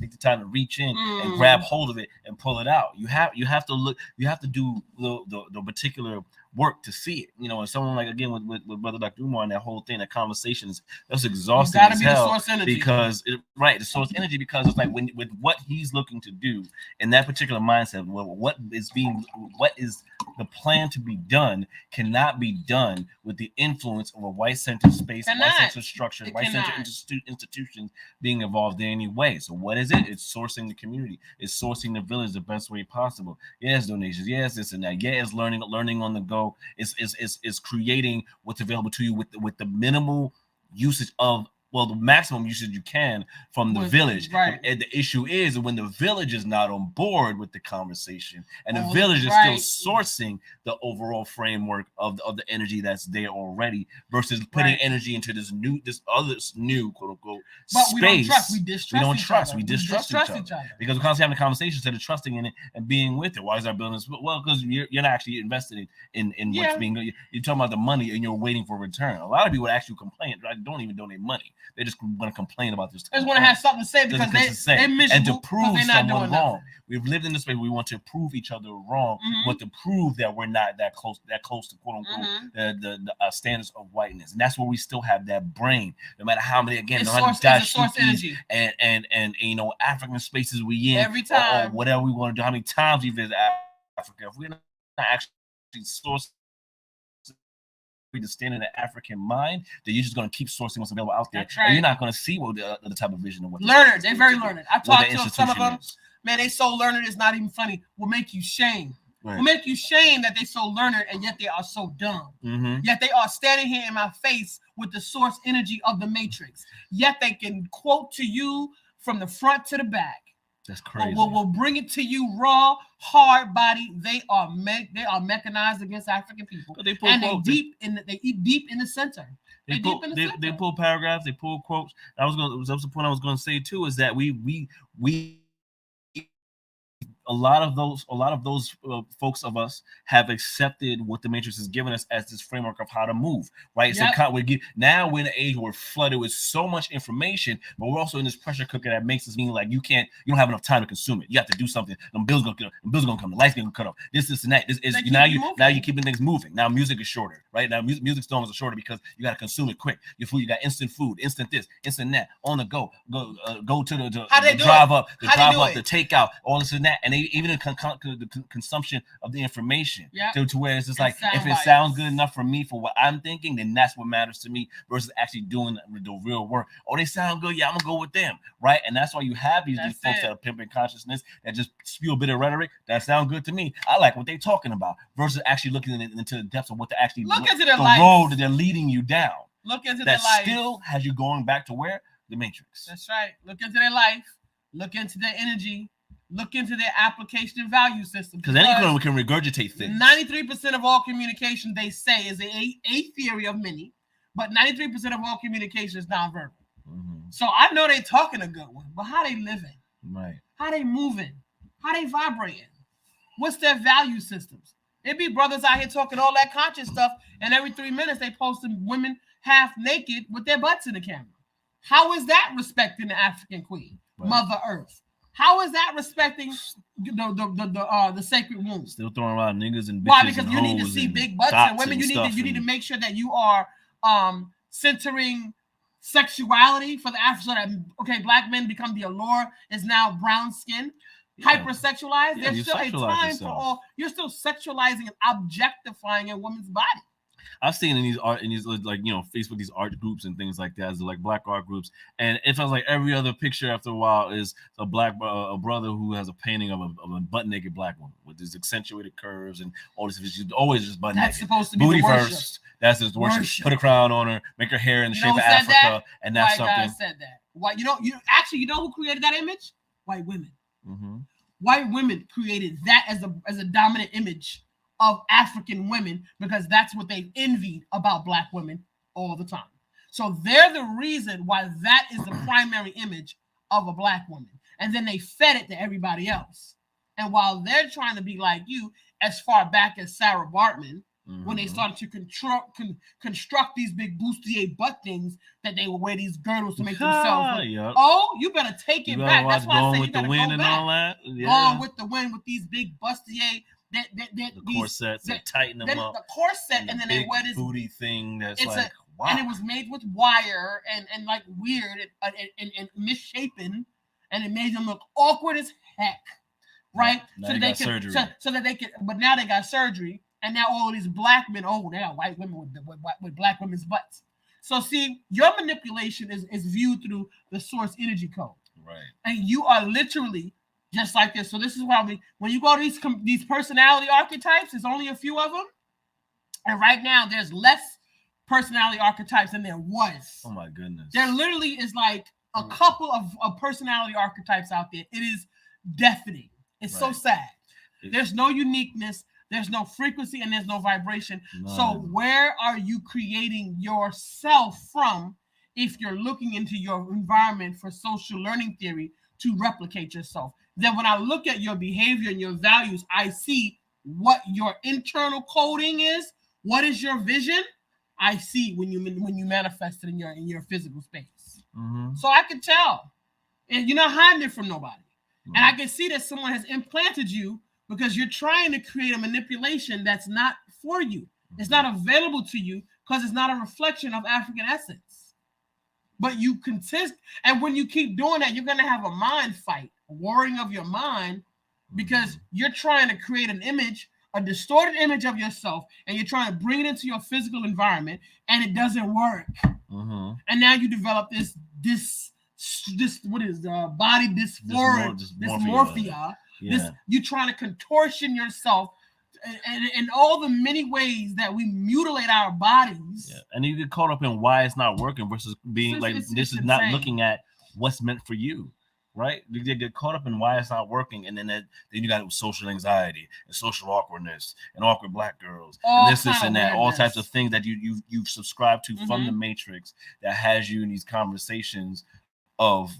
take the time to reach in and grab hold of it and pull it out. You have to look. You have to do the particular work to see it, and someone like, again, with Brother Dr. Umar and that whole thing, that conversation that's exhausting as hell, because the source energy, because it's like with what he's looking to do in that particular mindset, what is the plan to be done cannot be done with the influence of a white-centered space, white-centered structure, white-centered institutions being involved in any way. So what is it? It's sourcing the community. It's sourcing the village the best way possible. Yes, donations. Yes, this and that. Yes, learning on the go. Is creating what's available to you with the minimal usage of, the maximum usage you can from the village. Right. And the issue is when the village is not on board with the conversation, and the village is still sourcing the overall framework of the energy that's there already, versus putting energy into this new quote unquote space. We don't trust. We distrust each other because we're constantly having a conversation instead of trusting in it and being with it. Why is our building? Well, because you're not actually invested in what's being. You're talking about the money and you're waiting for a return. A lot of people actually complain. Don't even donate money. They just want to complain about this. They just want to have something to say because they're miserable and to prove someone wrong. Nothing. We've lived in this space. We want to prove each other wrong. We want to prove that we're not that close to quote unquote the standards of whiteness. And that's where we still have that brain. No matter how many and African spaces we in every time or whatever we want to do. How many times we visit Africa? If we're not actually sourcing to stand in the African mind, then you're just going to keep sourcing what's available out there. Right. And you're not going to see what the type of vision of what learned. They're very learned. I talked to some of them. Man, they so learned it's not even funny. Will make you shame. Right. Will make you shame that they so learned and yet they are so dumb. Yet they are standing here in my face with the source energy of the matrix. Yet they can quote to you from the front to the back. That's crazy. We'll bring it to you raw, hard body. They are mechanized against African people, they deep in the center. They pull paragraphs. They pull quotes. That was the point I was going to say too. Is that we a lot of those folks of us have accepted what the Matrix has given us as this framework of how to move, right? Yep. So now we're in an age where we're flooded with so much information, but we're also in this pressure cooker that makes us mean like you don't have enough time to consume it. You have to do something. The bills gonna come. The lights gonna cut off. This and that. This is now you're keeping things moving. Now music is shorter, right? Now music songs are shorter because you got to consume it quick. Your food, you got instant food, instant this, instant that, on the go. Go to the drive up, the takeout, all this and that, and even the consumption of the information to where it's just like if it sounds good enough for me for what I'm thinking, then that's what matters to me versus actually doing the real work. Oh, they sound good, yeah, I'm gonna go with them, right? And that's why you have these folks that are pimping consciousness that just spew a bit of rhetoric that sound good to me. I like what they're talking about versus actually looking into the depths of what they're actually the road that they're leading you down. Look into that their life. Still has you going back to where? The Matrix. That's right. Look into their life. Look into their energy. Look into their application and value system. Because anyone can regurgitate things. 93% of all communication, they say, is a theory of many, but 93% of all communication is nonverbal. Mm-hmm. So I know they talking a good one, but how they living? Right. How they moving? How they vibrating? What's their value systems? It be brothers out here talking all that conscious stuff, and every 3 minutes they posting women half naked with their butts in the camera. How is that respecting the African queen, right. Mother Earth? How is that respecting the sacred womb? Still throwing around niggas and bitches. Why? Because you need to see big butts and women. You need to make sure that you are centering sexuality for the African. So that black men become the allure is now brown skin. Hypersexualized. There's still a time for all. You're still sexualizing and objectifying a woman's body. I've seen in these like Facebook, these art groups and things like that, as like black art groups, and it feels like every other picture after a while is a brother who has a painting of a butt naked black woman with these accentuated curves and all this. She's always just butt naked. That's supposed to be booty the worship. First. That's his worship. Put a crown on her, make her hair in the shape of Africa, and that's something. White guys said that. Why you know who created that image? White women. Mm-hmm. White women created that as a dominant image of African women because that's what they envied about black women all the time. So they're the reason why that is the primary image of a black woman. And then they fed it to everybody else. And while they're trying to be like you, as far back as Sarah Bartman, when they started to construct these big bustier butt things that they would wear these girdles to make themselves look. Oh, you better take it back. That's why I say you better go back. All that. Yeah. Going with the wind with these big bustier the corsets that tighten them up. The corset and then they wear this booty thing that's like wow. And it was made with wire and like weird and misshapen, and it made them look awkward as heck, right? So that they could. But now they got surgery, and now all of these black men, they are white women with black women's butts. So see, your manipulation is viewed through the source energy code, right? And you are literally just like this. So this is why when you go to these personality archetypes, there's only a few of them. And right now there's less personality archetypes than there was. Oh my goodness. There literally is like a couple of personality archetypes out there. It is deafening. It's so sad. There's no uniqueness, there's no frequency, and there's no vibration. None. So where are you creating yourself from if you're looking into your environment for social learning theory to replicate yourself? Then when I look at your behavior and your values, I see what your internal coding is. What is your vision? I see when you manifest it in your physical space. Mm-hmm. So I can tell, and you're not hiding it from nobody. Mm-hmm. And I can see that someone has implanted you because you're trying to create a manipulation that's not for you. Mm-hmm. It's not available to you because it's not a reflection of African essence. But you contest, and when you keep doing that, you're going to have a mind fight, a warring of your mind, because you're trying to create an image, a distorted image of yourself, and you're trying to bring it into your physical environment, and it doesn't work. Mm-hmm. And now you develop this what is body dysmorphia. Yeah. You trying to contortion yourself and all the many ways that we mutilate our bodies. Yeah. And you get caught up in why it's not working versus being this is not looking at what's meant for you, right? You get caught up in why it's not working, and then you got social anxiety and social awkwardness and awkward black girls and this and that, all types of things that you've subscribed to from the Matrix that has you in these conversations of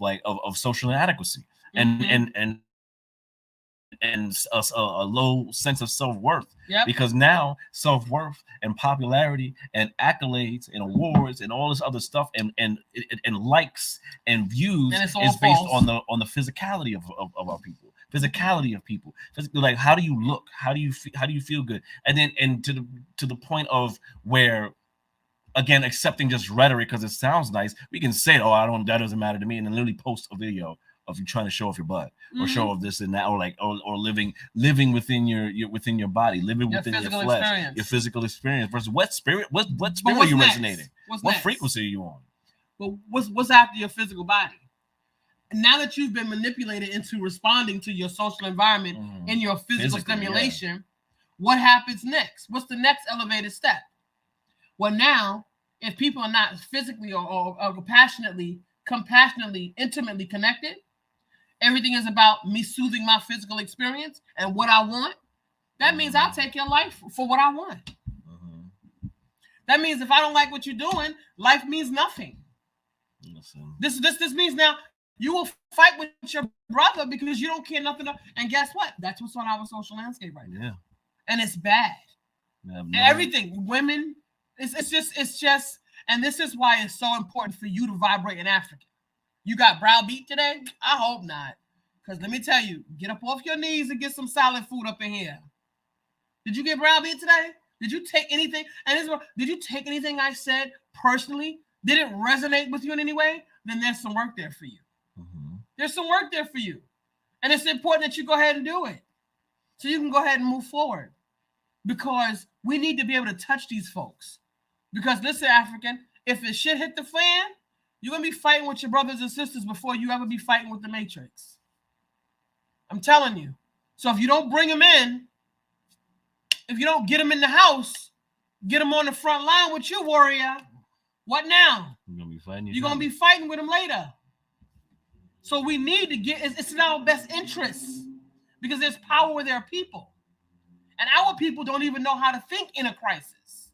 social inadequacy and a low sense of self-worth. Yep. Because now self-worth and popularity and accolades and awards and all this other stuff and likes and views and is based on the physicality of our people. Physicality of people, like how do you look, how do you feel good, and to the point of where, again, accepting just rhetoric because it sounds nice, we can say, oh, that doesn't matter to me, and then literally post a video of you trying to show off your butt or show off this and that, or living within your body, living within your flesh, your physical experience versus what spirit are you next? resonating? What next? Frequency are you on? Well, what's after your physical body? Now that you've been manipulated into responding to your social environment and your physical stimulation, what happens next? What's the next elevated step? Well, now, if people are not physically or compassionately, intimately connected, everything is about me soothing my physical experience and what I want. That means I'll take your life for what I want. That means if I don't like what you're doing, life means nothing. Listen. This means now you will fight with your brother because you don't care nothing. And guess what? That's what's on our social landscape right now. Yeah. And it's bad. Everything, women, it's just, and this is why it's so important for you to vibrate in Africa. You got browbeat today? I hope not. Because let me tell you, get up off your knees and get some solid food up in here. Did you get browbeat today? Did you take anything? Did you take anything I said personally? Did it resonate with you in any way? Then there's some work there for you. There's some work there for you. And it's important that you go ahead and do it. So you can go ahead and move forward. Because we need to be able to touch these folks. Because listen, African, if the shit hit the fan, you're going to be fighting with your brothers and sisters before you ever be fighting with the Matrix. I'm telling you. So if you don't bring them in, if you don't get them in the house, get them on the front line with you, warrior, what now? You're going to be fighting. You're going to be fighting with them later. So we need to it's in our best interests because there's power where there are people. And our people don't even know how to think in a crisis.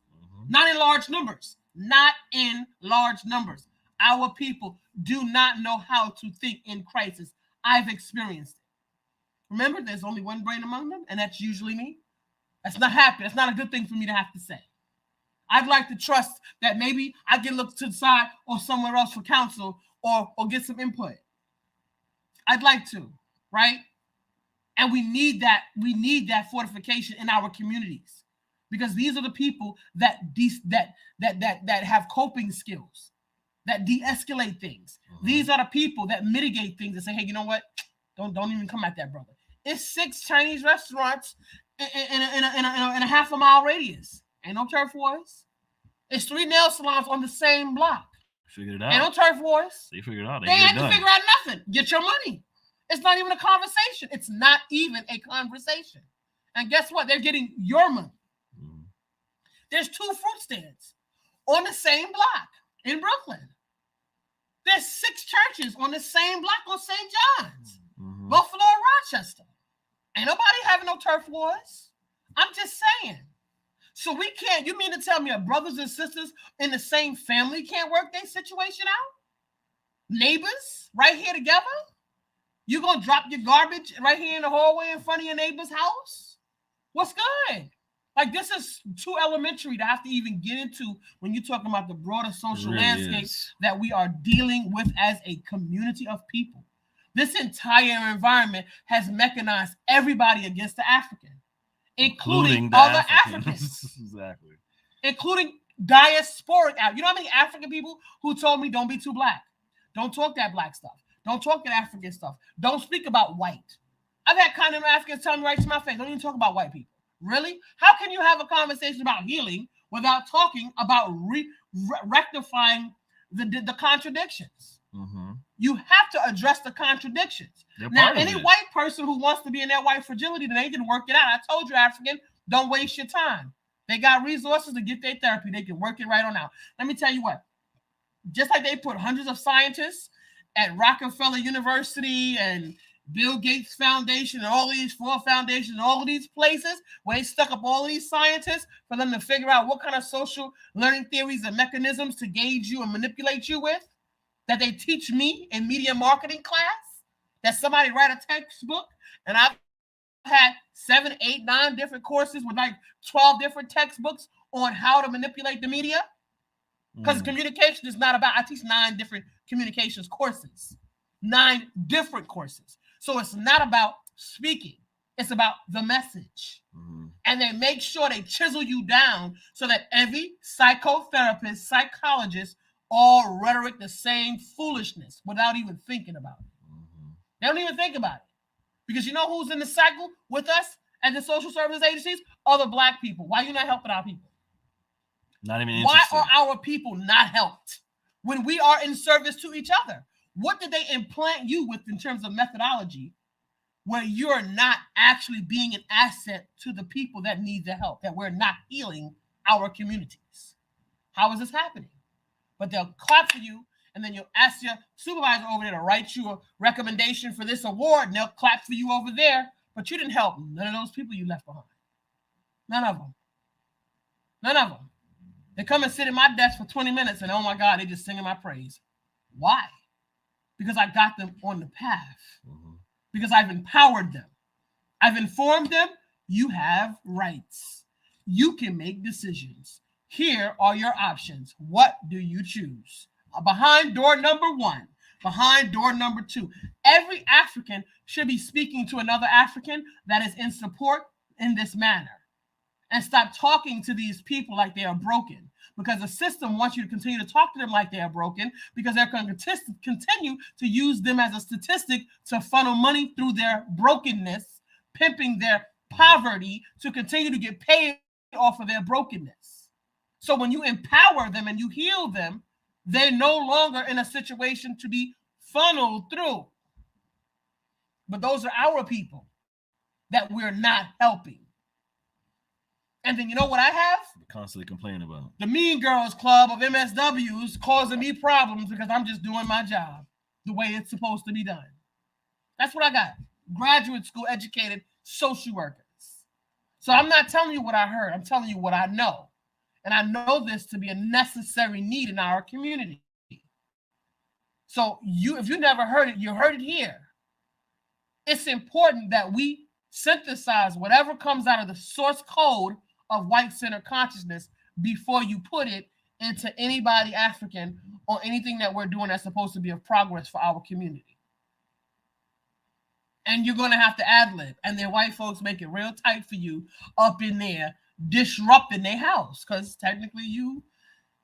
Not in large numbers. Not in large numbers. Our people do not know how to think in crisis. I've experienced it. Remember, there's only one brain among them, and that's usually me. That's not happy. That's not a good thing for me to have to say. I'd like to trust that maybe I can look to the side or somewhere else for counsel or get some input. I'd like to, right? And we need that fortification in our communities because these are the people that have coping skills, that de-escalate things. These are the people that mitigate things and say, hey, you know what? Don't even come at that, brother. It's 6 Chinese restaurants in a half a mile radius. Ain't no turf wars. It's 3 nail salons on the same block. Figured it out. Ain't no turf wars. They figured it out. They ain't to figure out nothing. Get your money. It's not even a conversation. It's not even a conversation. And guess what? They're getting your money. There's 2 fruit stands on the same block in Brooklyn. There's 6 churches on the same block on St. John's, Buffalo and Rochester. Ain't nobody having no turf wars. I'm just saying. So we can't, you mean to tell me our brothers and sisters in the same family can't work their situation out? Neighbors right here together? You gonna drop your garbage right here in the hallway in front of your neighbor's house? What's good? Like, this is too elementary to have to even get into when you're talking about the broader social landscape that we are dealing with as a community of people. This entire environment has mechanized everybody against the African, including other Africans. Exactly. Including diasporic. You know how many African people who told me don't be too black? Don't talk that black stuff. Don't talk that African stuff. Don't speak about white. I've had kind of Africans tell me right to my face, don't even talk about white people. Really? How can you have a conversation about healing without talking about rectifying the contradictions? You have to address the contradictions. Now, any white person who wants to be in their white fragility, then they can work it out. I told you, African, don't waste your time. They got resources to get their therapy. They can work it right on out. Let me tell you what. Just like they put hundreds of scientists at Rockefeller University and Bill Gates Foundation and all these 4 foundations, all of these places where they stuck up all of these scientists for them to figure out what kind of social learning theories and mechanisms to gauge you and manipulate you with, that they teach me in media marketing class, that somebody write a textbook and I've had 7, 8, 9 different courses with like 12 different textbooks on how to manipulate the media? Because communication is not about, I teach 9 different communications courses, 9 different courses. So it's not about speaking. It's about the message. And they make sure they chisel you down so that every psychotherapist, psychologist, all rhetoric the same foolishness without even thinking about it. They don't even think about it. Because you know who's in the cycle with us at the social service agencies? Other Black people. Why are you not helping our people? Not even Why interested. are our people not helped when we are in service to each other? What did they implant you with in terms of methodology where you're not actually being an asset to the people that need the help, that we're not healing our communities? How is this happening? But they'll clap for you, and then you'll ask your supervisor over there to write you a recommendation for this award, and they'll clap for you over there, but you didn't help none of those people you left behind. None of them. None of them. They come and sit at my desk for 20 minutes, and oh my God, they just singing my praise. Why? Because I got them on the path. Because I've empowered them. I've informed them, you have rights. You can make decisions. Here are your options. What do you choose? Behind door number 1, behind door number 2. Every African should be speaking to another African that is in support in this manner. And stop talking to these people like they are broken, because the system wants you to continue to talk to them like they are broken, because they're going to continue to use them as a statistic to funnel money through their brokenness, pimping their poverty to continue to get paid off of their brokenness. So when you empower them and you heal them, they're no longer in a situation to be funneled through. But those are our people that we're not helping. And then you know what I have? Constantly complaining about the Mean Girls Club of MSWs causing me problems because I'm just doing my job the way it's supposed to be done. That's what I got. Graduate school educated social workers. So I'm not telling you what I heard. I'm telling you what I know. And I know this to be a necessary need in our community. So if you never heard it, you heard it here. It's important that we synthesize whatever comes out of the source code of white-centered consciousness before you put it into anybody African or anything that we're doing that's supposed to be of progress for our community. And you're going to have to ad-lib. And then white folks make it real tight for you up in there, disrupting their house, because technically you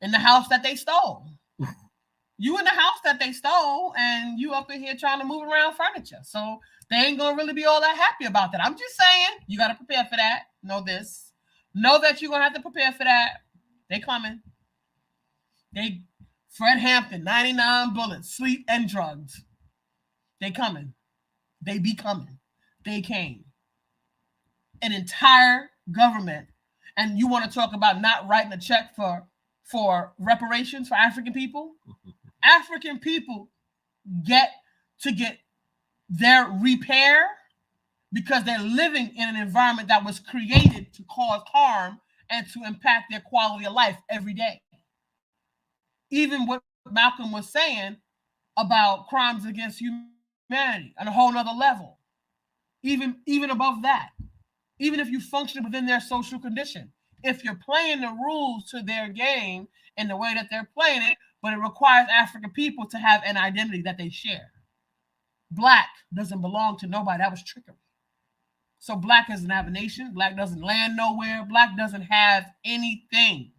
in the house that they stole. You in the house that they stole, and you up in here trying to move around furniture. So they ain't going to really be all that happy about that. I'm just saying, you got to prepare for that. Know this. Know that you're going to have to prepare for that. They coming. Fred Hampton, 99 bullets, sleep and drugs. They coming. They be coming. They came. An entire government. And you want to talk about not writing a check for reparations for African people? African people get their repair because they're living in an environment that was created to cause harm and to impact their quality of life every day. Even what Malcolm was saying about crimes against humanity on a whole nother level. Even above that. Even if you function within their social condition. If you're playing the rules to their game in the way that they're playing it, but it requires African people to have an identity that they share. Black doesn't belong to nobody. That was trickery. So Black doesn't have a nation. Black doesn't land nowhere. Black doesn't have anything.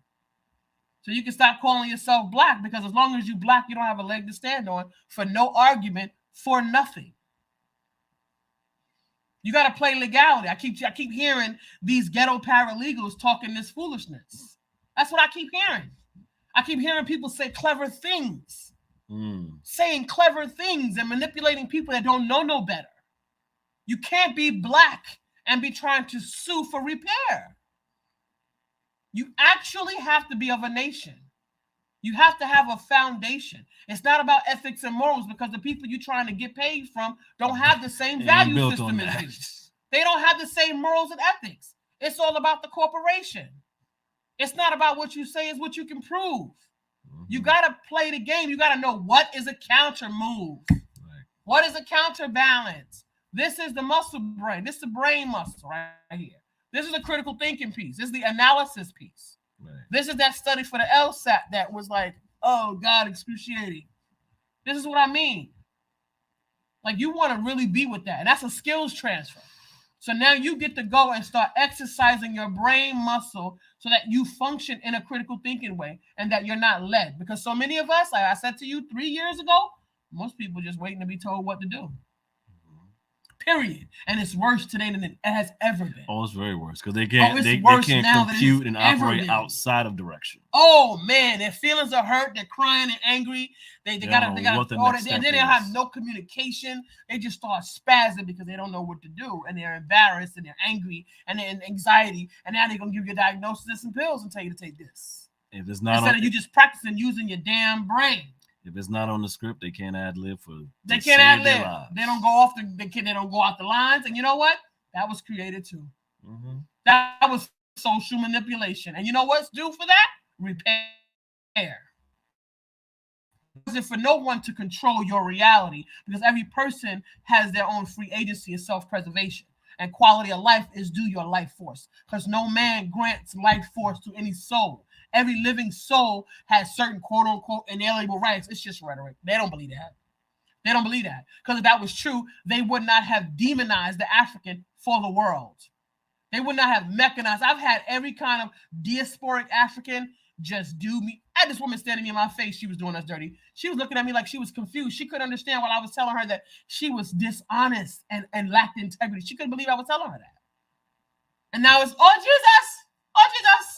So you can stop calling yourself Black, because as long as you Black, you don't have a leg to stand on for no argument for nothing. You got to play legality. I keep hearing these ghetto paralegals talking this foolishness. That's what I keep hearing. I keep hearing people say clever things, saying clever things and manipulating people that don't know no better. You can't be Black and be trying to sue for repair. You actually have to be of a nation. You have to have a foundation. It's not about ethics and morals, because the people you're trying to get paid from don't have the same value system as you. They don't have the same morals and ethics. It's all about the corporation. It's not about what you say, it's what you can prove. You got to play the game. You got to know what is a counter move. Right. What is a counterbalance? This is the muscle brain. This is the brain muscle right here. This is the critical thinking piece. This is the analysis piece. Right. This is that study for the LSAT that was like, oh God, excruciating. This is what I mean. Like you want to really be with that. And that's a skills transfer. So now you get to go and start exercising your brain muscle so that you function in a critical thinking way and that you're not led. Because so many of us, like I said to you 3 years ago, most people just waiting to be told what to do. Period. And it's worse today than it has ever been. Oh, it's very worse because they can't compute and operate outside of direction. Oh man, their feelings are hurt. They're crying and angry. They gotta and then they have no communication. They just start spazzing because they don't know what to do, and they're embarrassed and they're angry and they're in anxiety. And now they're gonna give you a diagnosis and some pills and tell you to take this. If it's not instead of you just practicing using your damn brain. If it's not on the script, they can't ad lib for. They can't ad lib. They don't go off the. They don't go out the lines. And you know what? That was created too. Mm-hmm. That was social manipulation. And you know what's due for that? Repair. It's for no one to control your reality because every person has their own free agency and self-preservation. And quality of life is due your life force because no man grants life force to any soul. Every living soul has certain quote unquote inalienable rights. It's just rhetoric. They don't believe that. They don't believe that. Because if that was true, they would not have demonized the African for the world. They would not have mechanized. I've had every kind of diasporic African just do me. I had this woman standing in my face. She was doing us dirty. She was looking at me like she was confused. She couldn't understand while I was telling her that she was dishonest and lacked integrity. She couldn't believe I was telling her that. And now it's, oh, Jesus. Oh, Jesus.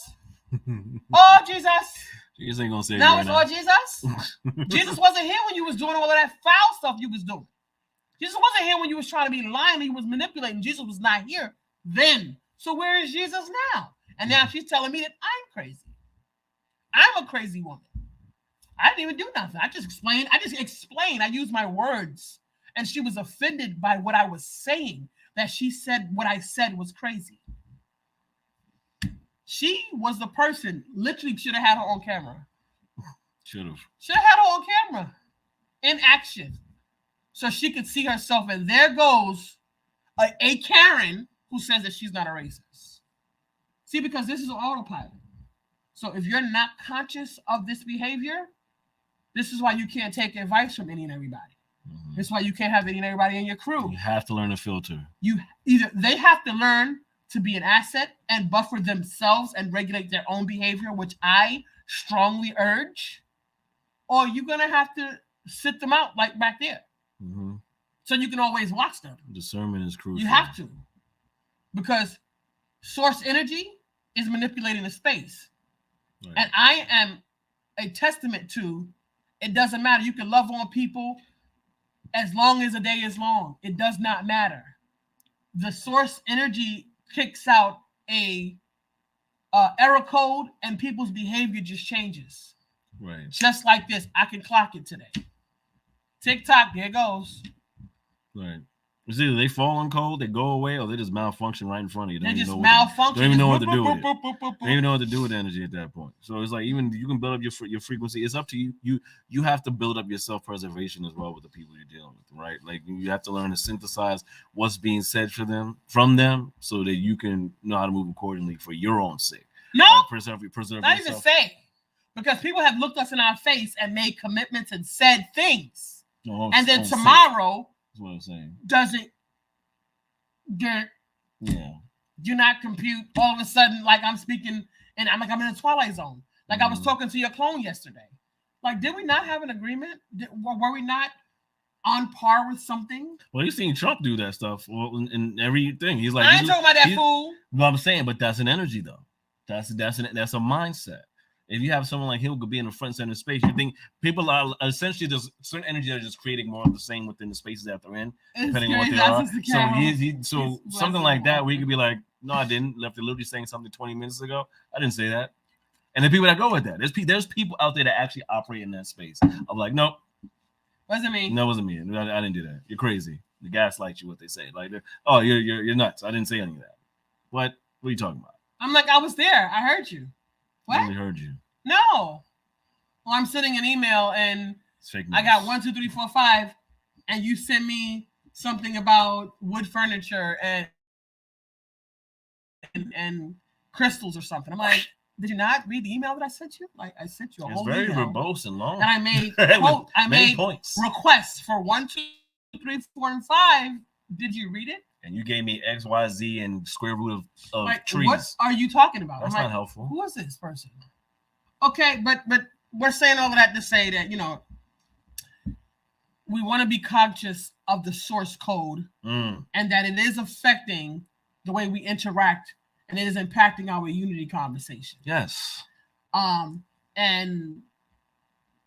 Oh, Jesus. Jesus ain't gonna say now right it's now. oh, Jesus. Jesus wasn't here when you was doing all of that foul stuff you was doing. Jesus wasn't here when you was trying to be lying. He was manipulating. Jesus was not here then. So where is Jesus now? And now she's telling me that I'm crazy. I'm a crazy woman. I didn't even do nothing. I just explained. I used my words. And she was offended by what I was saying, that she said what I said was crazy. She was the person, literally should have had her on camera. Should have had her on camera in action. So she could see herself. And there goes a Karen who says that she's not a racist. See, because this is an autopilot. So if you're not conscious of this behavior, this is why you can't take advice from any and everybody. Mm-hmm. This is why you can't have any and everybody in your crew. You have to learn to filter. They have to learn to be an asset and buffer themselves and regulate their own behavior, which I strongly urge, or you're going to have to sit them out like back there. Mm-hmm. So you can always watch them. Discernment is crucial. You have to. Because source energy is manipulating the space. Right. And I am a testament to, it doesn't matter. You can love on people as long as a day is long. It does not matter. The source energy kicks out a error code and people's behavior just changes. Right. Just like this. I can clock it today. TikTok, there it goes. Right. It's either they fall on code, they go away, or they just malfunction right in front of you. They just malfunction. Don't even know what to do with it. They don't even know what to do with the energy at that point. So it's like, even you can build up your frequency. It's up to you. You have to build up your self-preservation as well with the people you're dealing with, right? Like you have to learn to synthesize what's being said from them, so that you can know how to move accordingly for your own sake. No, preserve not yourself. Even say, because people have looked us in our face and made commitments and said things, and then tomorrow. That's what I'm saying. Doesn't get, do not compute all of a sudden, like I'm speaking and I'm in a twilight zone. Like I was talking to your clone yesterday. Like, did we not have an agreement? Were we not on par with something? Well, you've seen Trump do that stuff in everything. He's like, I ain't talking about that fool. No, I'm saying, but that's an energy though. That's a mindset. If you have someone like him who could be in the front center space, you think people are essentially there's certain energy that are just creating more of the same within the spaces that they're in, depending on what they are. So something like that, where you could be like, no, I didn't. Left literally saying something 20 minutes ago. I didn't say that. And the people that go with that, there's people out there that actually operate in that space. I'm like, nope. Wasn't me. No, it wasn't me. I didn't do that. You're crazy. The gaslight you, what they say. Like, oh, you're nuts. I didn't say any of that. What are you talking about? I'm like, I was there. I heard you. What? I really heard you. No. Well, I'm sending an email and it's fake news. I got 1, 2, 3, 4, 5, and you send me something about wood furniture and crystals or something. I'm like, did you not read the email that I sent you? Like, I sent you a whole very email. verbose and long. And I made points. requests for 1, 2, 3, 4, and 5. Did you read it? And you gave me X, Y, Z, and square root of like, trees. What are you talking about? That's not helpful. Who is this person? Okay, but we're saying all of that to say that, we want to be conscious of the source code and that it is affecting the way we interact and it is impacting our unity conversation. Yes. And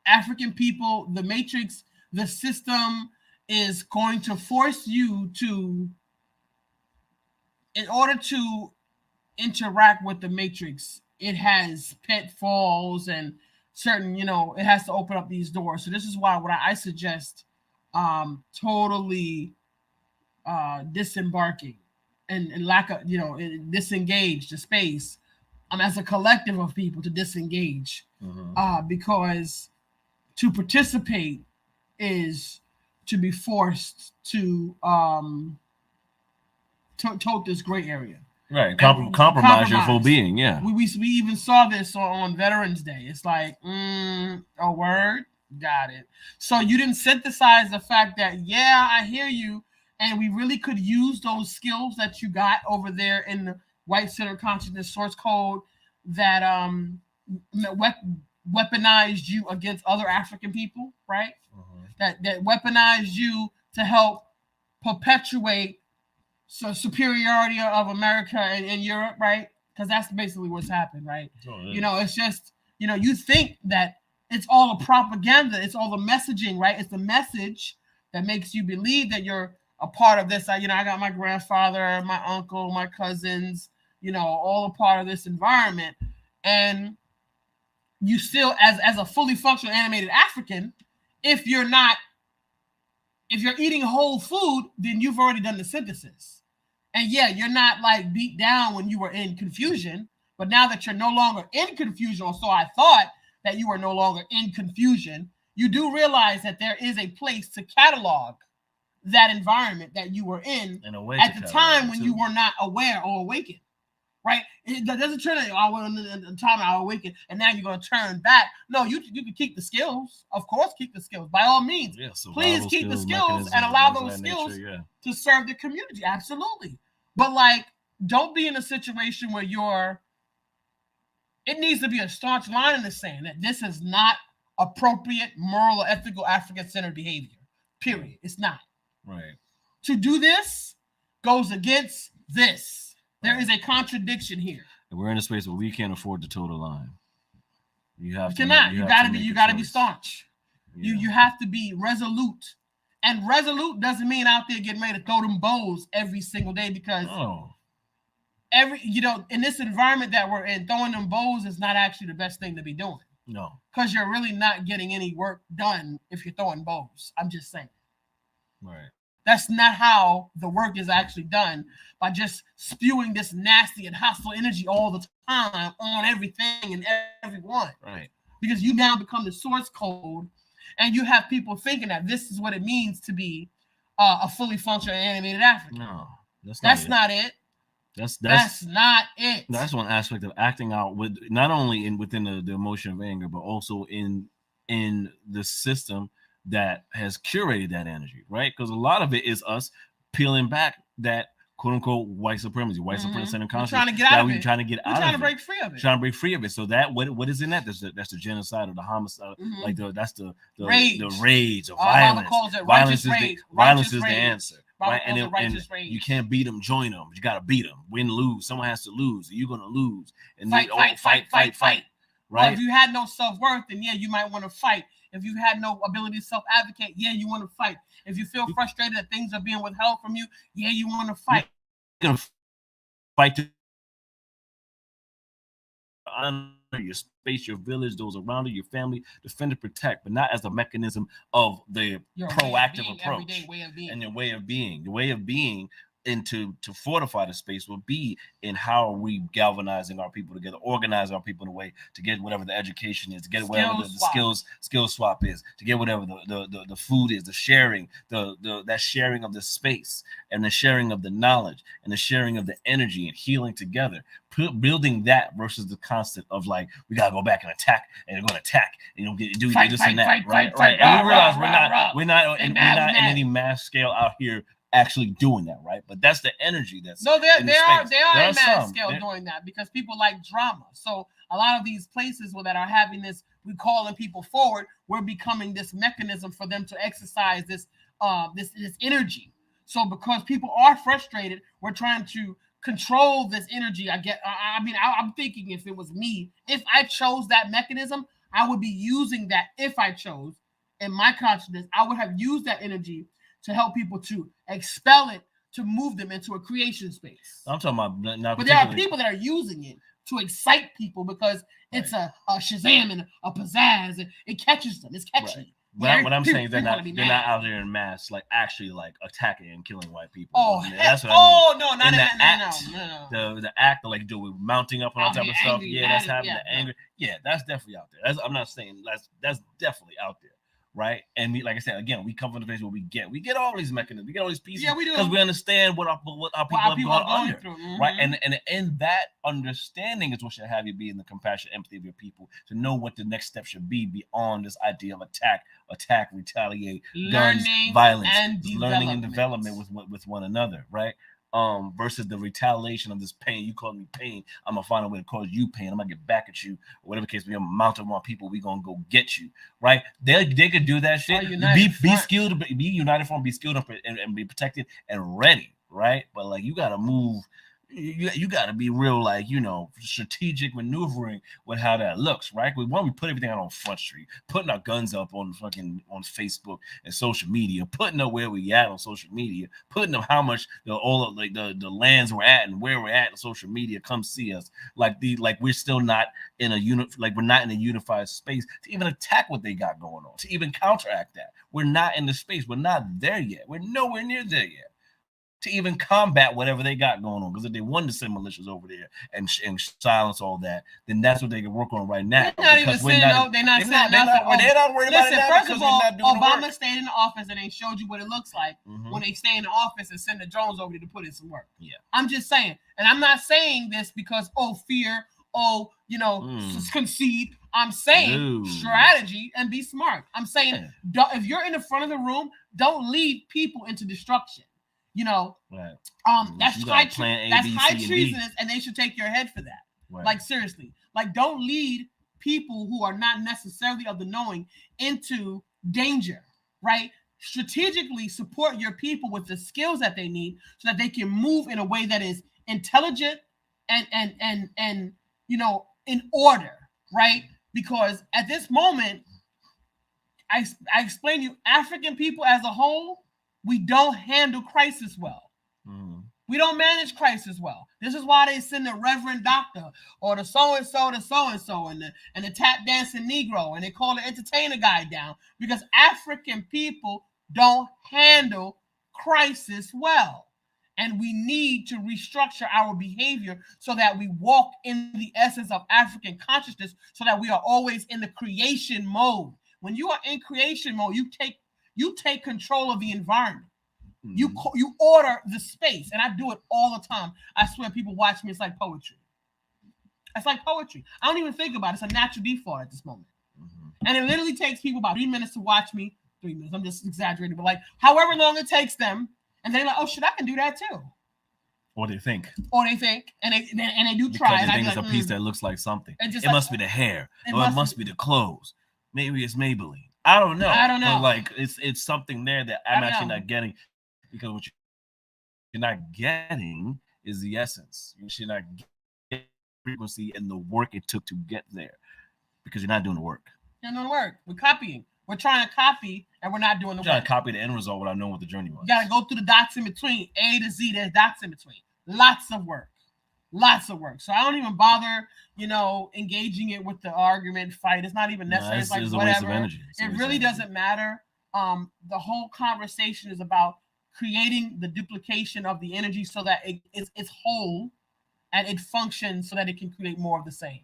African people, the matrix, the system is going to force you to, in order to interact with the matrix, it has pitfalls and certain, it has to open up these doors. So this is why what I suggest totally disembarking and lack of, disengage the space as a collective of people to disengage because to participate is to be forced to tote this gray area. Right, compromise your full being, yeah. We even saw this on Veterans Day. It's like, a word, got it. So you didn't synthesize the fact that, yeah, I hear you, and we really could use those skills that you got over there in the white center consciousness source code that weaponized you against other African people, right? That weaponized you to help perpetuate superiority of America and Europe, right? Because that's basically what's happened, right? It's just, you think that it's all a propaganda. It's all the messaging, right? It's the message that makes you believe that you're a part of this. I got my grandfather, my uncle, my cousins, all a part of this environment. And you still, as a fully functional animated African, if you're eating whole food, then you've already done the synthesis. And yeah, you're not like beat down when you were in confusion, but now that you're no longer in confusion, or so I thought that you were no longer in confusion, you do realize that there is a place to catalog that environment that you were in at the time when you were not aware or awakened, right? It doesn't turn out, I was in the time I awakened, and now you're going to turn back. No, you can keep the skills. Of course, keep the skills. By all means, please keep the skills and allow those skills to serve the community. Absolutely. But don't be in a situation where it needs to be a staunch line in the sand that this is not appropriate, moral, or ethical African-centered behavior. Period. It's not. Right. To do this goes against this. There is a contradiction here. And we're in a space where we can't afford to toe the line. You got to be staunch. Yeah. You have to be resolute. And resolute doesn't mean out there getting ready to throw them bows every single day, because in this environment that we're in, throwing them bows is not actually the best thing to be doing. No. Because you're really not getting any work done if you're throwing bows. I'm just saying. Right. That's not how the work is actually done, by just spewing this nasty and hostile energy all the time on everything and everyone. Right. Because you now become the source code, and you have people thinking that this is what it means to be a fully functional animated African. No, that's not it. That's not it. That's one aspect of acting out with not only within the emotion of anger, but also in the system that has curated that energy, right? Because a lot of it is us peeling back that quote unquote white supremacy, supremacy consciousness. Trying to get out of it. Trying to get out of it. Trying to break free of it. Trying to break free of it. So that what is in that? That's the genocide or the homicide. That's the rage. The rage of violence. Violence is the answer. Right, and you can't beat them, join them. You gotta beat them, win, lose. Someone has to lose. You're gonna lose, and fight. Right. Well, if you had no self-worth, then yeah, you might want to fight. If you had no ability to self-advocate, yeah, you want to fight. If you feel frustrated that things are being withheld from you, yeah, you want to fight. You're gonna fight to honor your space, your village, those around you, your family, defend and protect, but not as a mechanism of the proactive approach. Way of being. And your way of being. The way of being and to fortify the space will be in how are we galvanizing our people together, organizing our people in a way to get whatever the education is, to get whatever the skill swap is, to get whatever the food is, the sharing, that sharing of the space and the sharing of the knowledge and the sharing of the energy and healing together. Building that versus the constant of like we gotta go back and attack and you're gonna attack and you'll do this and that, right? And we realize we're not in any mass scale out here actually doing that, right? But that's the energy that's they are in mass scale doing that because people like drama. So a lot of these places that are having this, we calling people forward, we're becoming this mechanism for them to exercise this energy. So because people are frustrated, we're trying to control this energy. I'm thinking if it was me, if I chose that mechanism, I would be using that. If I chose in my consciousness, I would have used that energy to help people to expel it, to move them into a creation space. I'm talking about not. But there are people that are using it to excite people because it's a Shazam and a pizzazz, and it catches them. It's catchy. Right. What I'm saying is they're not out there in mass, like actually like attacking and killing white people. Oh, that's what I mean. No, not in the act. No. The act of like mounting up on all type of stuff. That's happening. The anger. Yeah, that's definitely out there. I'm not saying that's definitely out there. Right. And we, like I said, again, we come from the place where we get all these mechanisms, we get all these pieces. Yeah, we do. Because we understand what our people have gone under. Through. Right. And in that understanding is what should have you be in the compassion, empathy of your people to know what the next step should be beyond this idea of attack, retaliate, guns, violence, learning and development with one another. Right. Versus the retaliation of this pain. You call me pain, I'm gonna find a way to cause you pain. I'm gonna get back at you, or whatever case. We're gonna mount up on people. We gonna go get you, right? They could do that shit. Be skilled, be united front, be skilled up and be protected and ready, right? But like you gotta move. You got to be real, like, strategic maneuvering with how that looks, right? We put everything out on Front Street, putting our guns up on Facebook and social media, putting up where we at on social media, putting up how much the lands we're at and where we're at on social media. Come see us, like we're still not in we're not in a unified space to even attack what they got going on, to even counteract that. We're not in the space. We're not there yet. We're nowhere near there yet to even combat whatever they got going on. Because if they wanted to send militias over there and silence all that, then that's what they can work on right now. They're not worried about it. Listen, first of all, Obama stayed in the office and they showed you what it looks like when they stay in the office and send the drones over there to put in some work. Yeah, I'm just saying, and I'm not saying this because fear, concede. I'm saying strategy and be smart. I'm saying if you're in the front of the room, don't lead people into destruction. Right. That's high treasonous, and they should take your head for that. Right. Like seriously, like don't lead people who are not necessarily of the knowing into danger. Right. Strategically support your people with the skills that they need so that they can move in a way that is intelligent and in order. Right. Because at this moment, I explain to you, African people as a whole, we don't handle crisis well. We don't manage crisis well. This is why they send the Reverend Doctor or the so-and-so to so-and-so and the tap dancing Negro, and they call the entertainer guy down because African people don't handle crisis well. And we need to restructure our behavior so that we walk in the essence of African consciousness so that we are always in the creation mode. When you are in creation mode, you take control of the environment. You order the space, and I do it all the time. I swear, people watch me. It's like poetry. It's like poetry. I don't even think about it. It's a natural default at this moment. And it literally takes people about 3 minutes to watch me. 3 minutes. I'm just exaggerating, but like however long it takes them, and they're like, "Oh shit, I can do that too." Or they think, and they do try. Because they think it's a piece that looks like something. It must be the hair, or it must be the clothes. Maybe it's Maybelline. I don't know. But like it's something there that I'm actually not getting, because what you're not getting is the essence. You're not getting frequency and the work it took to get there, because you're not doing the work. You're not doing the work. We're copying. We're trying to copy, and we're not doing the work. Trying to copy the end result without knowing what the journey was. You got to go through the dots in between. A to Z, there's dots in between. Lots of work. So I don't even bother, engaging it with the argument fight. It's not even necessary. It's like whatever. It really doesn't matter. The whole conversation is about creating the duplication of the energy so that it's whole and it functions so that it can create more of the same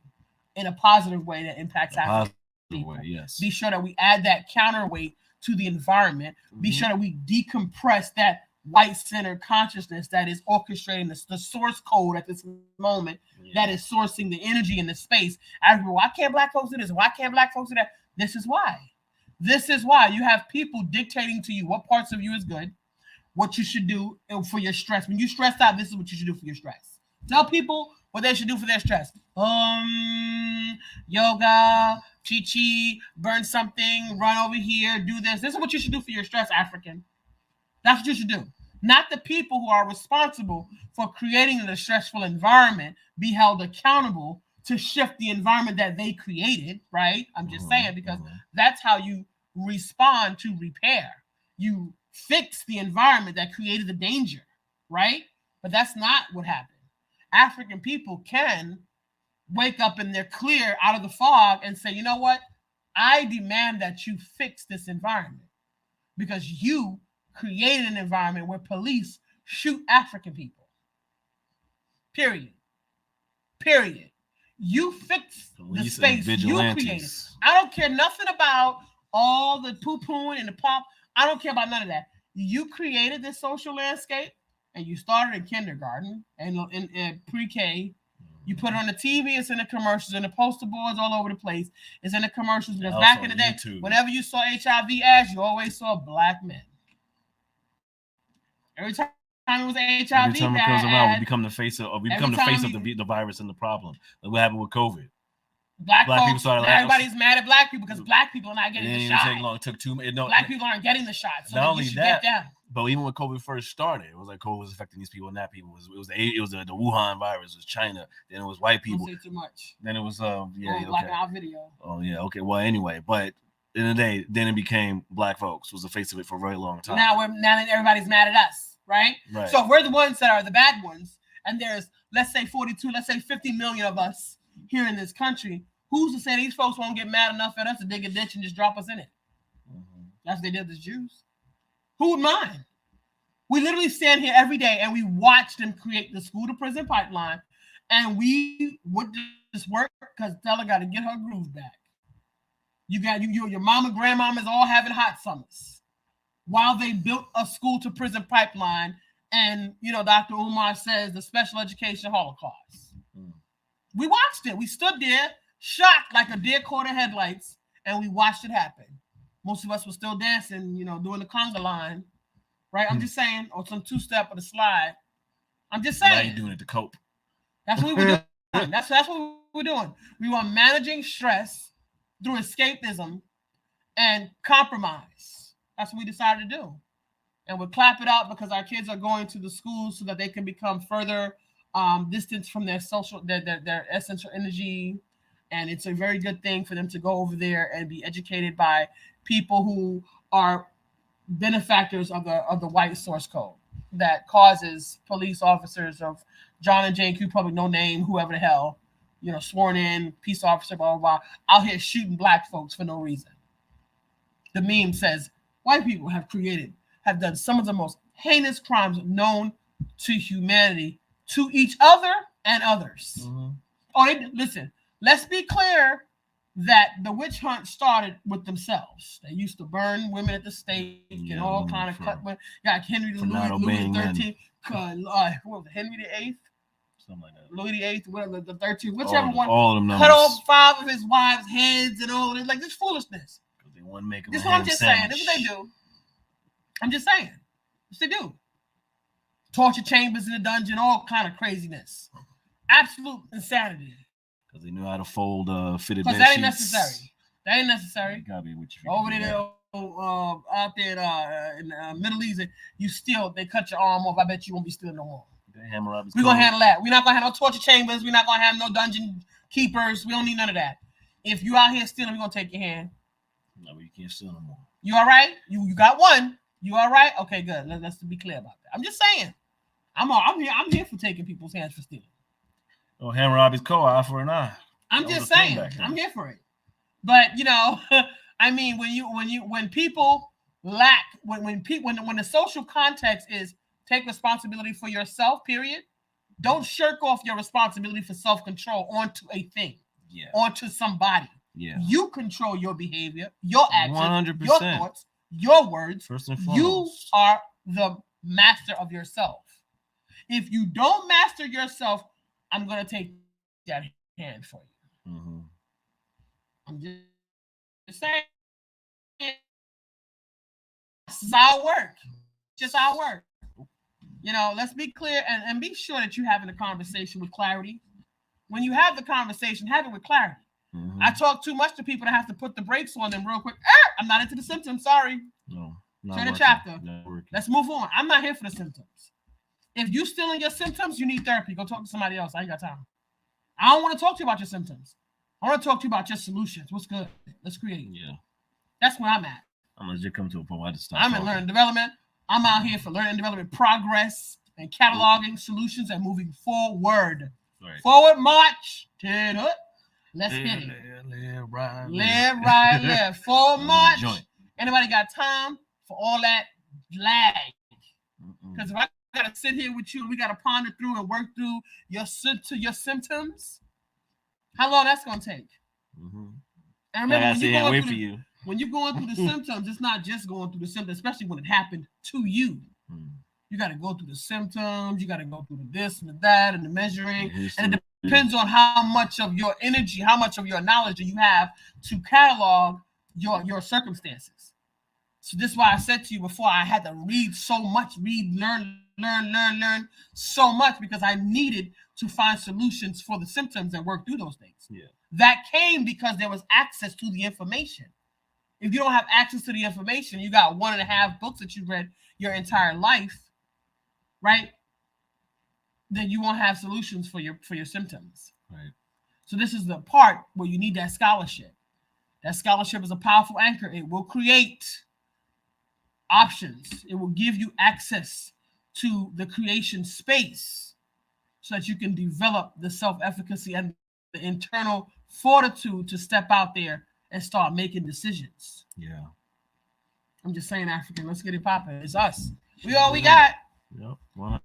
in a positive way that impacts African people. Yes. Be sure that we add that counterweight to the environment. Be sure that we decompress that white-centered consciousness that is orchestrating the source code at this moment that is sourcing the energy in the space. Why can't Black folks do this? Why can't Black folks do that? This is why. This is why you have people dictating to you what parts of you is good, what you should do for your stress. When you stress out, this is what you should do for your stress. Tell people what they should do for their stress. Yoga, chi, burn something, run over here, do this. This is what you should do for your stress, African. That's what you should do. Not the people who are responsible for creating the stressful environment be held accountable to shift the environment that they created, right? I'm just saying, because that's how you respond to repair. You fix the environment that created the danger, right? But that's not what happened. African people can wake up and they're clear out of the fog and say, you know what? I demand that you fix this environment because you created an environment where police shoot African people. Period. You fix the space you created. I don't care nothing about all the poo-pooing and the pop. I don't care about none of that. You created this social landscape and you started in kindergarten and in pre-K. You put it on the TV, it's in the commercials, in the poster boards all over the place. It's in the commercials because back in the day, whenever you saw HIV ads, you always saw Black men. Every time it was an HIV every time it comes around, we become the face of the virus and the problem. Like what happened with COVID. Black people started everybody's mad at Black people because Black people are not getting the shot. It took 2 minutes. No, Black people aren't getting the shot. So not only that, but even when COVID first started, it was like COVID was affecting these people and that people. It was the Wuhan virus. It was China. Then it was white people. Don't say too much. Then it was Black out video. Oh yeah, okay. Well, anyway, but in the day, then it became Black folks was the face of it for a very long time. Now that everybody's mad at us, right? Right. So if we're the ones that are the bad ones, and there's let's say 50 million of us here in this country. Who's to say these folks won't get mad enough at us to dig a ditch and just drop us in it? That's what they did to the Jews. Who would mind? We literally stand here every day and we watch them create the school to prison pipeline, and we would this work because Stella got to get her groove back. You got your mama, grandmama's all having hot summers while they built a school to prison pipeline, and Dr. Umar says the special education Holocaust. We watched it. We stood there. Shocked like a deer caught in headlights, and we watched it happen. Most of us were still dancing, doing the conga line, right? I'm just saying, or some two-step or the slide. I'm just saying. Now you're doing it to cope. That's what we were doing. That's what we were doing. We were managing stress through escapism and compromise. That's what we decided to do. And we'll clap it out because our kids are going to the schools so that they can become further distanced from their their essential energy. And it's a very good thing for them to go over there and be educated by people who are benefactors of the white source code that causes police officers of John and Jane Q Public, no name, whoever the hell, sworn in, peace officer, blah, blah, blah, out here shooting Black folks for no reason. The meme says, white people have done some of the most heinous crimes known to humanity, to each other and others. Listen. Let's be clear that the witch hunt started with themselves. They used to burn women at the stake and all kind of cut. Got Henry the Louis XIII. What was it, Henry the VIII? Something like that. Louis the VIII, whatever the 13th, whichever one. All of them cut off 5 of his wives' heads and all this. Like this foolishness. They want to make them. This is what I'm just saying. This is what they do. I'm just saying. This they do. Torture chambers in the dungeon, all kind of craziness. Absolute insanity. Because they knew how to fold fitted bed sheets. Because that ain't necessary. That ain't necessary. You gotta be with you. Over there, out there in the Middle East, they cut your arm off. I bet you won't be stealing no more. We're gonna handle that. We're not gonna have no torture chambers. We're not gonna have no dungeon keepers. We don't need none of that. If you out here stealing, we're gonna take your hand. No, you can't steal no more. You all right? You got one. You all right? Okay, good. Let's be clear about that. I'm just saying. I'm here for taking people's hands for stealing. Oh, Hammurabi's Code, eye for an eye. I'm just saying, I'm here for it. But I mean, when people lack when the social context is take responsibility for yourself, period. Don't shirk off your responsibility for self-control onto a thing, onto somebody. Yeah. You control your behavior, your actions, 100%. your thoughts, your words. First and foremost. You are the master of yourself. If you don't master yourself, I'm going to take that hand for you. Mm-hmm. I'm just saying. This is our work. Just our work. Let's be clear and be sure that you're having a conversation with clarity. When you have the conversation, have it with clarity. Mm-hmm. I talk too much to people that have to put the brakes on them real quick. I'm not into the symptoms. Sorry. No. Turn the chapter. Let's move on. I'm not here for the symptoms. If you're still in your symptoms, you need therapy. Go talk to somebody else. I ain't got time. I don't want to talk to you about your symptoms. I want to talk to you about your solutions. What's good? Let's create. Yeah. That's where I'm at. I'm gonna just come to a point where I just stop. I'm in learning development. I'm out here for learning development progress and cataloging solutions and moving forward. Right. Forward march. Let's hit it. Live. Forward march. Anybody got time for all that lag? Because if I gotta sit here with you, we gotta ponder through and work through your symptoms. How long that's gonna take? Mm-hmm. And remember, when you're going through the symptoms, it's not just going through the symptoms, especially when it happened to you. You got to go through the symptoms. You got to go through the this and the that and the measuring. And it depends on how much of your energy, how much of your knowledge you have to catalog your circumstances. So this is why I said to you before, I had to read so much, learn so much, because I needed to find solutions for the symptoms and work through those things. Yeah. That came because there was access to the information. If you don't have access to the information, you got 1.5 books that you read your entire life, right? Then you won't have solutions for your symptoms. Right. So this is the part where you need that scholarship. That scholarship is a powerful anchor. It will create options. It will give you access to the creation space so that you can develop the self-efficacy and the internal fortitude to step out there and start making decisions. Yeah. I'm just saying, African. Let's get it popping. It's us. We all we got. Yep. 100%.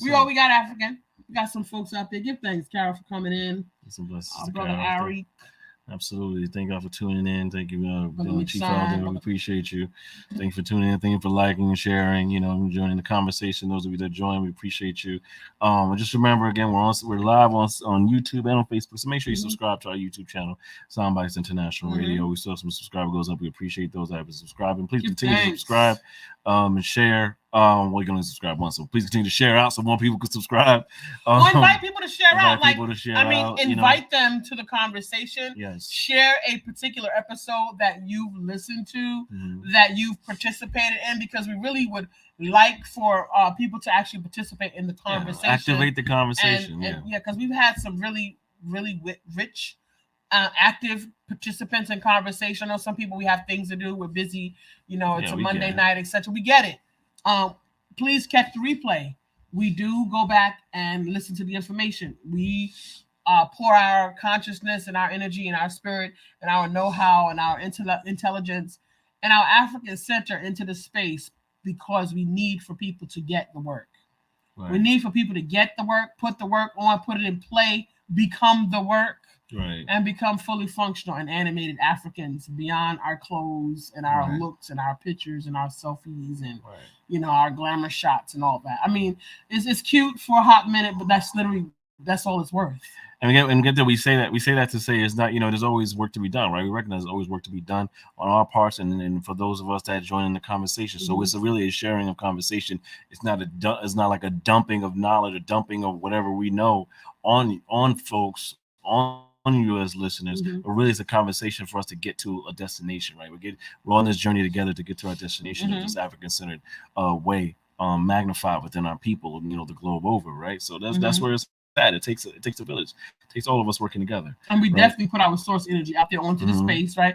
We all we got, African. We got some folks out there. Give thanks, Carol, for coming in. Some blessings. Our brother Ari. Absolutely. Thank y'all for tuning in. Thank you, Chief Elder. We appreciate you. Thank you for tuning in. Thank you for liking and sharing, joining the conversation. Those of you that join, we appreciate you. Just remember, again, we're live on YouTube and on Facebook. So make sure you subscribe to our YouTube channel, Soundbytes International Radio. We still have some subscriber goes up. We appreciate those that have been subscribing. Please continue to subscribe and share. Well, you're going to subscribe once, so please continue to share out so more people can subscribe. Invite people to share out. Invite them to the conversation. Yes. Share a particular episode that you've listened to, that you've participated in, because we really would like for people to actually participate in the conversation. Activate the conversation. Because we've had some really, really rich, active participants in conversation. I know some people, we have things to do. We're busy. It's a Monday night, etc. We get it. Please catch the replay. We do go back and listen to the information. We pour our consciousness and our energy and our spirit and our know-how and our intelligence and our African center into the space because we need for people to get the work. Right. We need for people to get the work, put the work on, put it in play, become the work. Right. And become fully functional and animated Africans beyond our clothes and our looks and our pictures and our selfies and our glamour shots and all that. I mean, it's cute for a hot minute, but that's all it's worth. And get that we say that to say is not, there's always work to be done, right? We recognize there's always work to be done on our parts and for those of us that join in the conversation. So it's really a sharing of conversation. It's not like a dumping of knowledge, a dumping of whatever we know on folks, on you as listeners, but really it's a conversation for us to get to a destination, right? We're on this journey together to get to our destination in this African-centered way, magnified within our people, the globe over, right? So that's where it's at. It takes a village. It takes all of us working together. And we definitely put our source energy out there onto the space, right?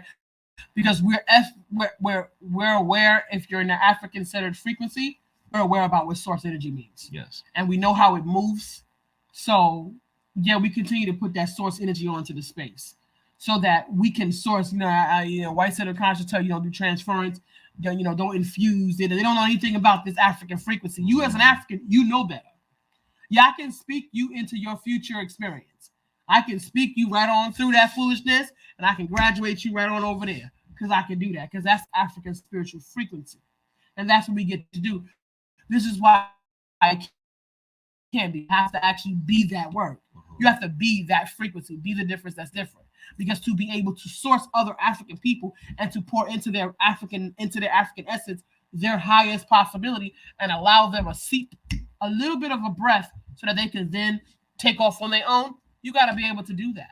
Because we're aware, if you're in the African-centered frequency, we're aware about what source energy means. Yes. And we know how it moves. So we continue to put that source energy onto the space so that we can source, white centered conscious tell you don't do transference. don't infuse it. They don't know anything about this African frequency. You as an African, you know better. Yeah, I can speak you into your future experience. I can speak you right on through that foolishness, and I can graduate you right on over there, because I can do that, because that's African spiritual frequency. And that's what we get to do. This is why I can't be. You have to actually be that word. You have to be that frequency, be the difference that's different. Because to be able to source other African people and to pour into their African essence, their highest possibility, and allow them a little bit of a breath so that they can then take off on their own, you got to be able to do that.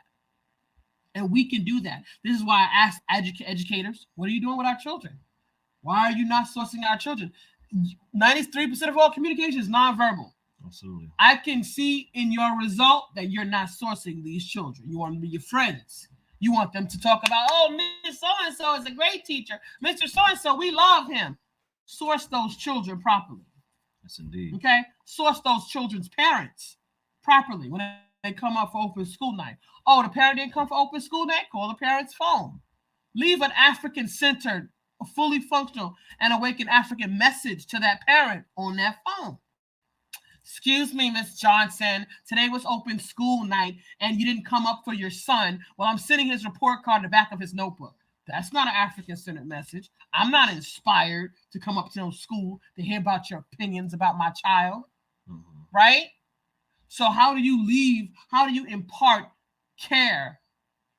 And we can do that. This is why I ask educators, what are you doing with our children? Why are you not sourcing our children? 93% of all communication is nonverbal. Absolutely. I can see in your result that you're not sourcing these children. You want them to be your friends. You want them to talk about, oh, Miss So-and-so is a great teacher. Mr. So-and-so, we love him. Source those children properly. Yes, indeed. Okay? Source those children's parents properly when they come up for open school night. Oh, the parent didn't come for open school night? Call the parent's phone. Leave an African-centered, fully functional, and awakened African message to that parent on that phone. Excuse me, Miss Johnson. Today was open school night, and you didn't come up for your son. Well, I'm sending his report card in the back of his notebook. That's not an African-centered message. I'm not inspired to come up to no school to hear about your opinions about my child, right? So how do you impart care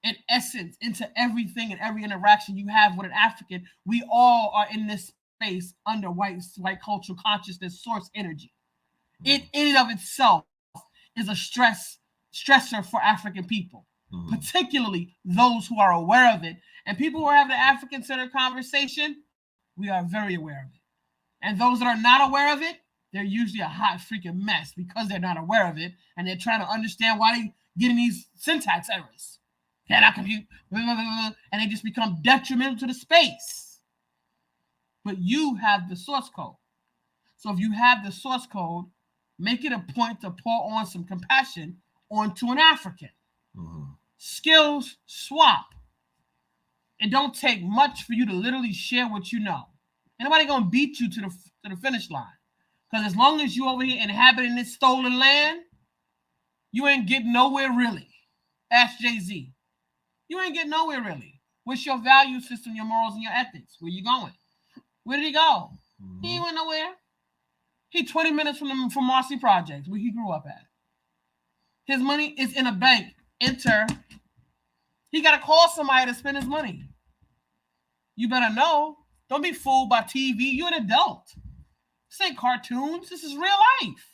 and essence into everything and every interaction you have with an African? We all are in this space under white cultural consciousness source energy. It in and of itself is a stressor for African people, particularly those who are aware of it. And people who are having an African-centered conversation, we are very aware of it. And those that are not aware of it, they're usually a hot freaking mess because they're not aware of it, and they're trying to understand why they're getting these syntax errors. Cannot compute, and they just become detrimental to the space. But you have the source code. So if you have the source code, make it a point to pour on some compassion onto an African. Skills swap. It don't take much for you to literally share what you know. Ain't nobody gonna beat you to the finish line. Because as long as you over here inhabiting this stolen land, you ain't getting nowhere really. Ask Jay-Z. You ain't getting nowhere really. What's your value system, your morals, and your ethics? Where you going? Where did he go? He ain't went nowhere. He 20 minutes from Marcy Projects, where he grew up at. His money is in a bank. Enter. He got to call somebody to spend his money. You better know. Don't be fooled by TV. You're an adult. This ain't cartoons. This is real life.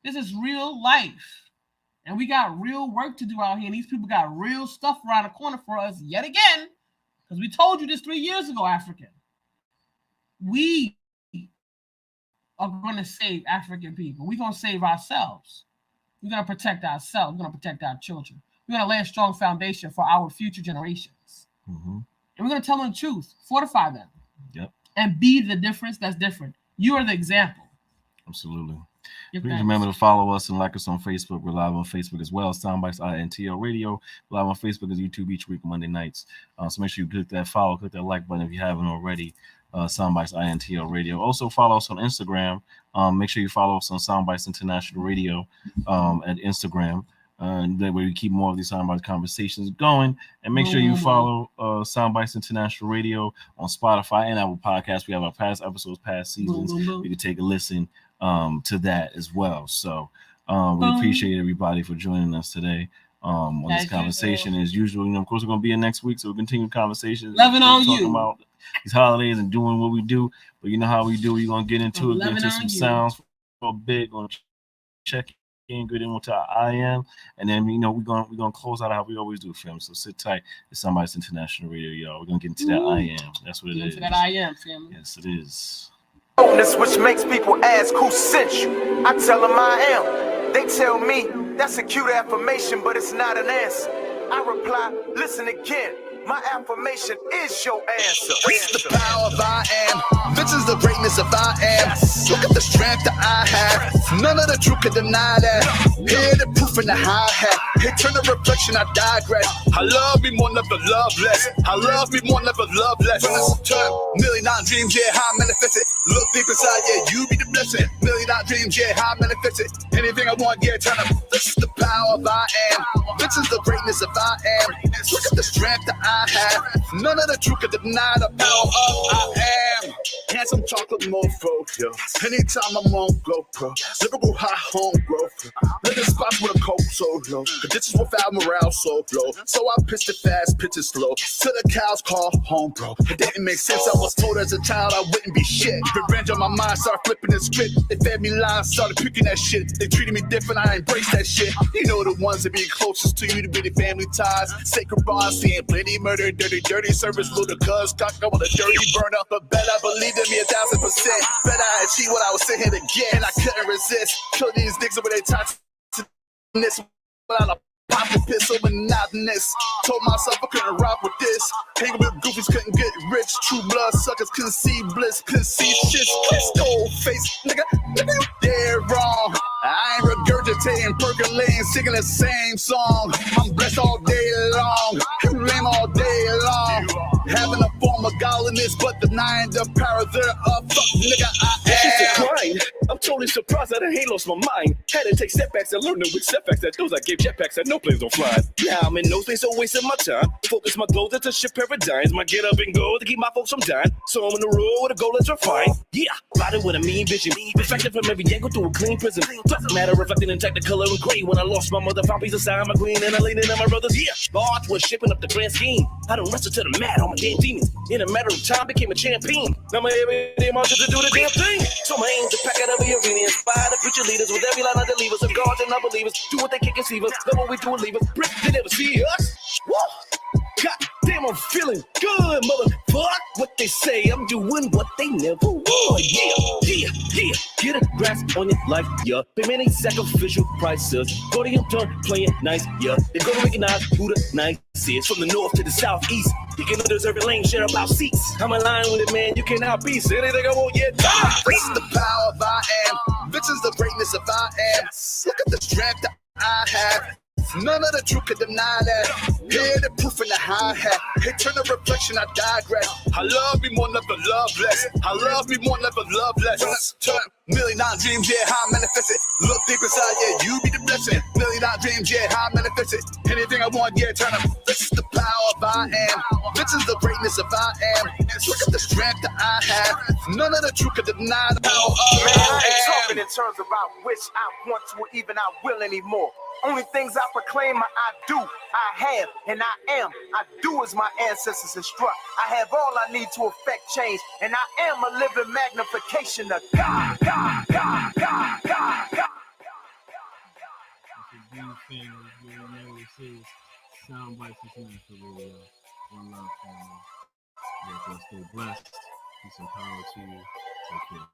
This is real life. And we got real work to do out here. And these people got real stuff around the corner for us yet again. Because we told you this 3 years ago, African. We are going to save African people. We're going to save ourselves. We're going to protect ourselves. We're going to protect our children. We're going to lay a strong foundation for our future generations. And we're going to tell them the truth. Fortify them. Yep. And be the difference that's different. You are the example. Absolutely. Please remember to follow us and like us on Facebook. We're live on Facebook as well. Soundbytes INTL Radio. We're live on Facebook and YouTube each week, Monday nights. So make sure you click that follow, click that like button if you haven't already. Soundbytes INTL Radio. Also follow us on Instagram. Make sure you follow us on Soundbytes International Radio at Instagram. That way we keep more of these Soundbytes conversations going. And make sure you follow Soundbytes International Radio on Spotify and Apple Podcasts. We have our past episodes, past seasons. You can take a listen to that as well. So we appreciate everybody for joining us today on this conversation. As usual, of course, we're going to be in next week, so we'll continue conversations. Loving on talking you. About these holidays and doing what we do. But you know how we do. We're going to get into it, get into some sounds for a bit, going to check in, get into our IM, and then we're gonna close out how we always do, fam. So sit tight. It's Soundbytes International Radio, y'all. We're gonna get into that IM. That's what it is. That IM, family. Yes, it is. Which makes people ask who sent you. I tell them I am. They tell me that's a cute affirmation, but it's not an answer. I reply, listen again. My affirmation is your answer. This is the power of I am. This is the greatness of I am. Look at the strength that I have. None of the truth can deny that. Hear the proof in the hi-hat. Eternal reflection, I digress. I love me more, never love less. I love me more, never love less. $1,000,000 dreams, yeah, how I manifest it. Look deep inside, yeah, you be the blessing. $1,000,000 dreams, yeah, how I manifest it. Anything I want, yeah, turn up. This is the power of I am. This is the greatness of I am. Look at the strength that I have. None of the truth can deny the power of I am. Handsome chocolate mofo, yo. Anytime I'm on GoPro, lyrical high home growth. Living spots with a cold soul, yo. But this is without morale so low. So I pitched it fast, pitch it slow. Till the cows call home, bro. It didn't make sense. I was told as a child I wouldn't be shit. Revenge on my mind, started flipping the script. They fed me lines, started picking that shit. They treated me different, I embraced that shit. You know the ones that be closest to you, to be the family ties. Sacred bonds, seeing plenty murder, dirty service, ludicrous. Cock up with a dirty burn up. But bet I believed in me 1,000%. Bet I achieved what I was saying again. I couldn't resist. Kill these niggas with their toxicness without a popping pistol monotonous. Told myself I couldn't rock with this. Hanging with goofies couldn't get rich. True blood suckers couldn't see bliss, couldn't see shit. Cold face, nigga, you dead wrong. I ain't regurgitating, percolating, singing the same song. I'm blessed all day long, lame all day long. Having a form of godliness, but denying the power thereof. Fuck, nigga, I am. Grind. I'm totally surprised that I ain't lost my mind. Had to take setbacks and learn the weak setbacks that those I gave jetpacks that no planes don't fly. Now I'm in no space, so wasting my time. Focus my goals to shift paradigms. My get up and go to keep my folks from dying. So I'm on the road with a goal that's refined. Yeah, riding with a mean vision. Reflected from every angle through a clean prison. Doesn't matter, reflecting in the color and gray. When I lost my mother, found peace inside my queen, and I laid it on my brothers. Yeah, my art was shaping up the grand scheme. I done wrestled to the mat on my damn demons. In a matter of time, became a champion. Now my everyday mantra to do the damn thing. So my aim to pack out every arena, inspire the future leaders with every line of the levers of God and unbelievers. Do what they can't conceive us, love what we do and leave us. Brick, they never see us. Woo! God damn, I'm feeling good, motherfuck. What they say, I'm doing what they never would. Yeah. Get a grasp on your life, yeah. Payment ain't sacrificial prices. Go to your turn, playing nice, yeah. They're gonna recognize who the nice is. From the north to the southeast, you can deserve a lane, share about seats. I'm aligned with it, man. You cannot be. Say anything I want, yeah. This is the power of I am. This is the greatness of I am. Look at the strength that I have. None of the truth can deny that. Hear the proof in the hi-hat. Eternal reflection, I digress. I love me more, never love less. I love me more, never love less. $1,000,000 dreams, yeah, how I manifest it. Look deep inside, yeah, you be the blessing. $1,000,000 dreams, yeah, how I manifest it. Anything I want, yeah, turn up. This is the power of I am. This is the greatness of I am. Look at the strength that I have. None of the truth can deny the power of Man, I ain't I talking am. in terms of I wish, I want to, or even I will anymore. Only things I proclaim, I do, I have, and I am. I do as my ancestors instruct. I have all I need to affect change, and I am a living magnification of God. Soundbytes is for real. One love, family. Stay blessed. Peace and power to you. Take care.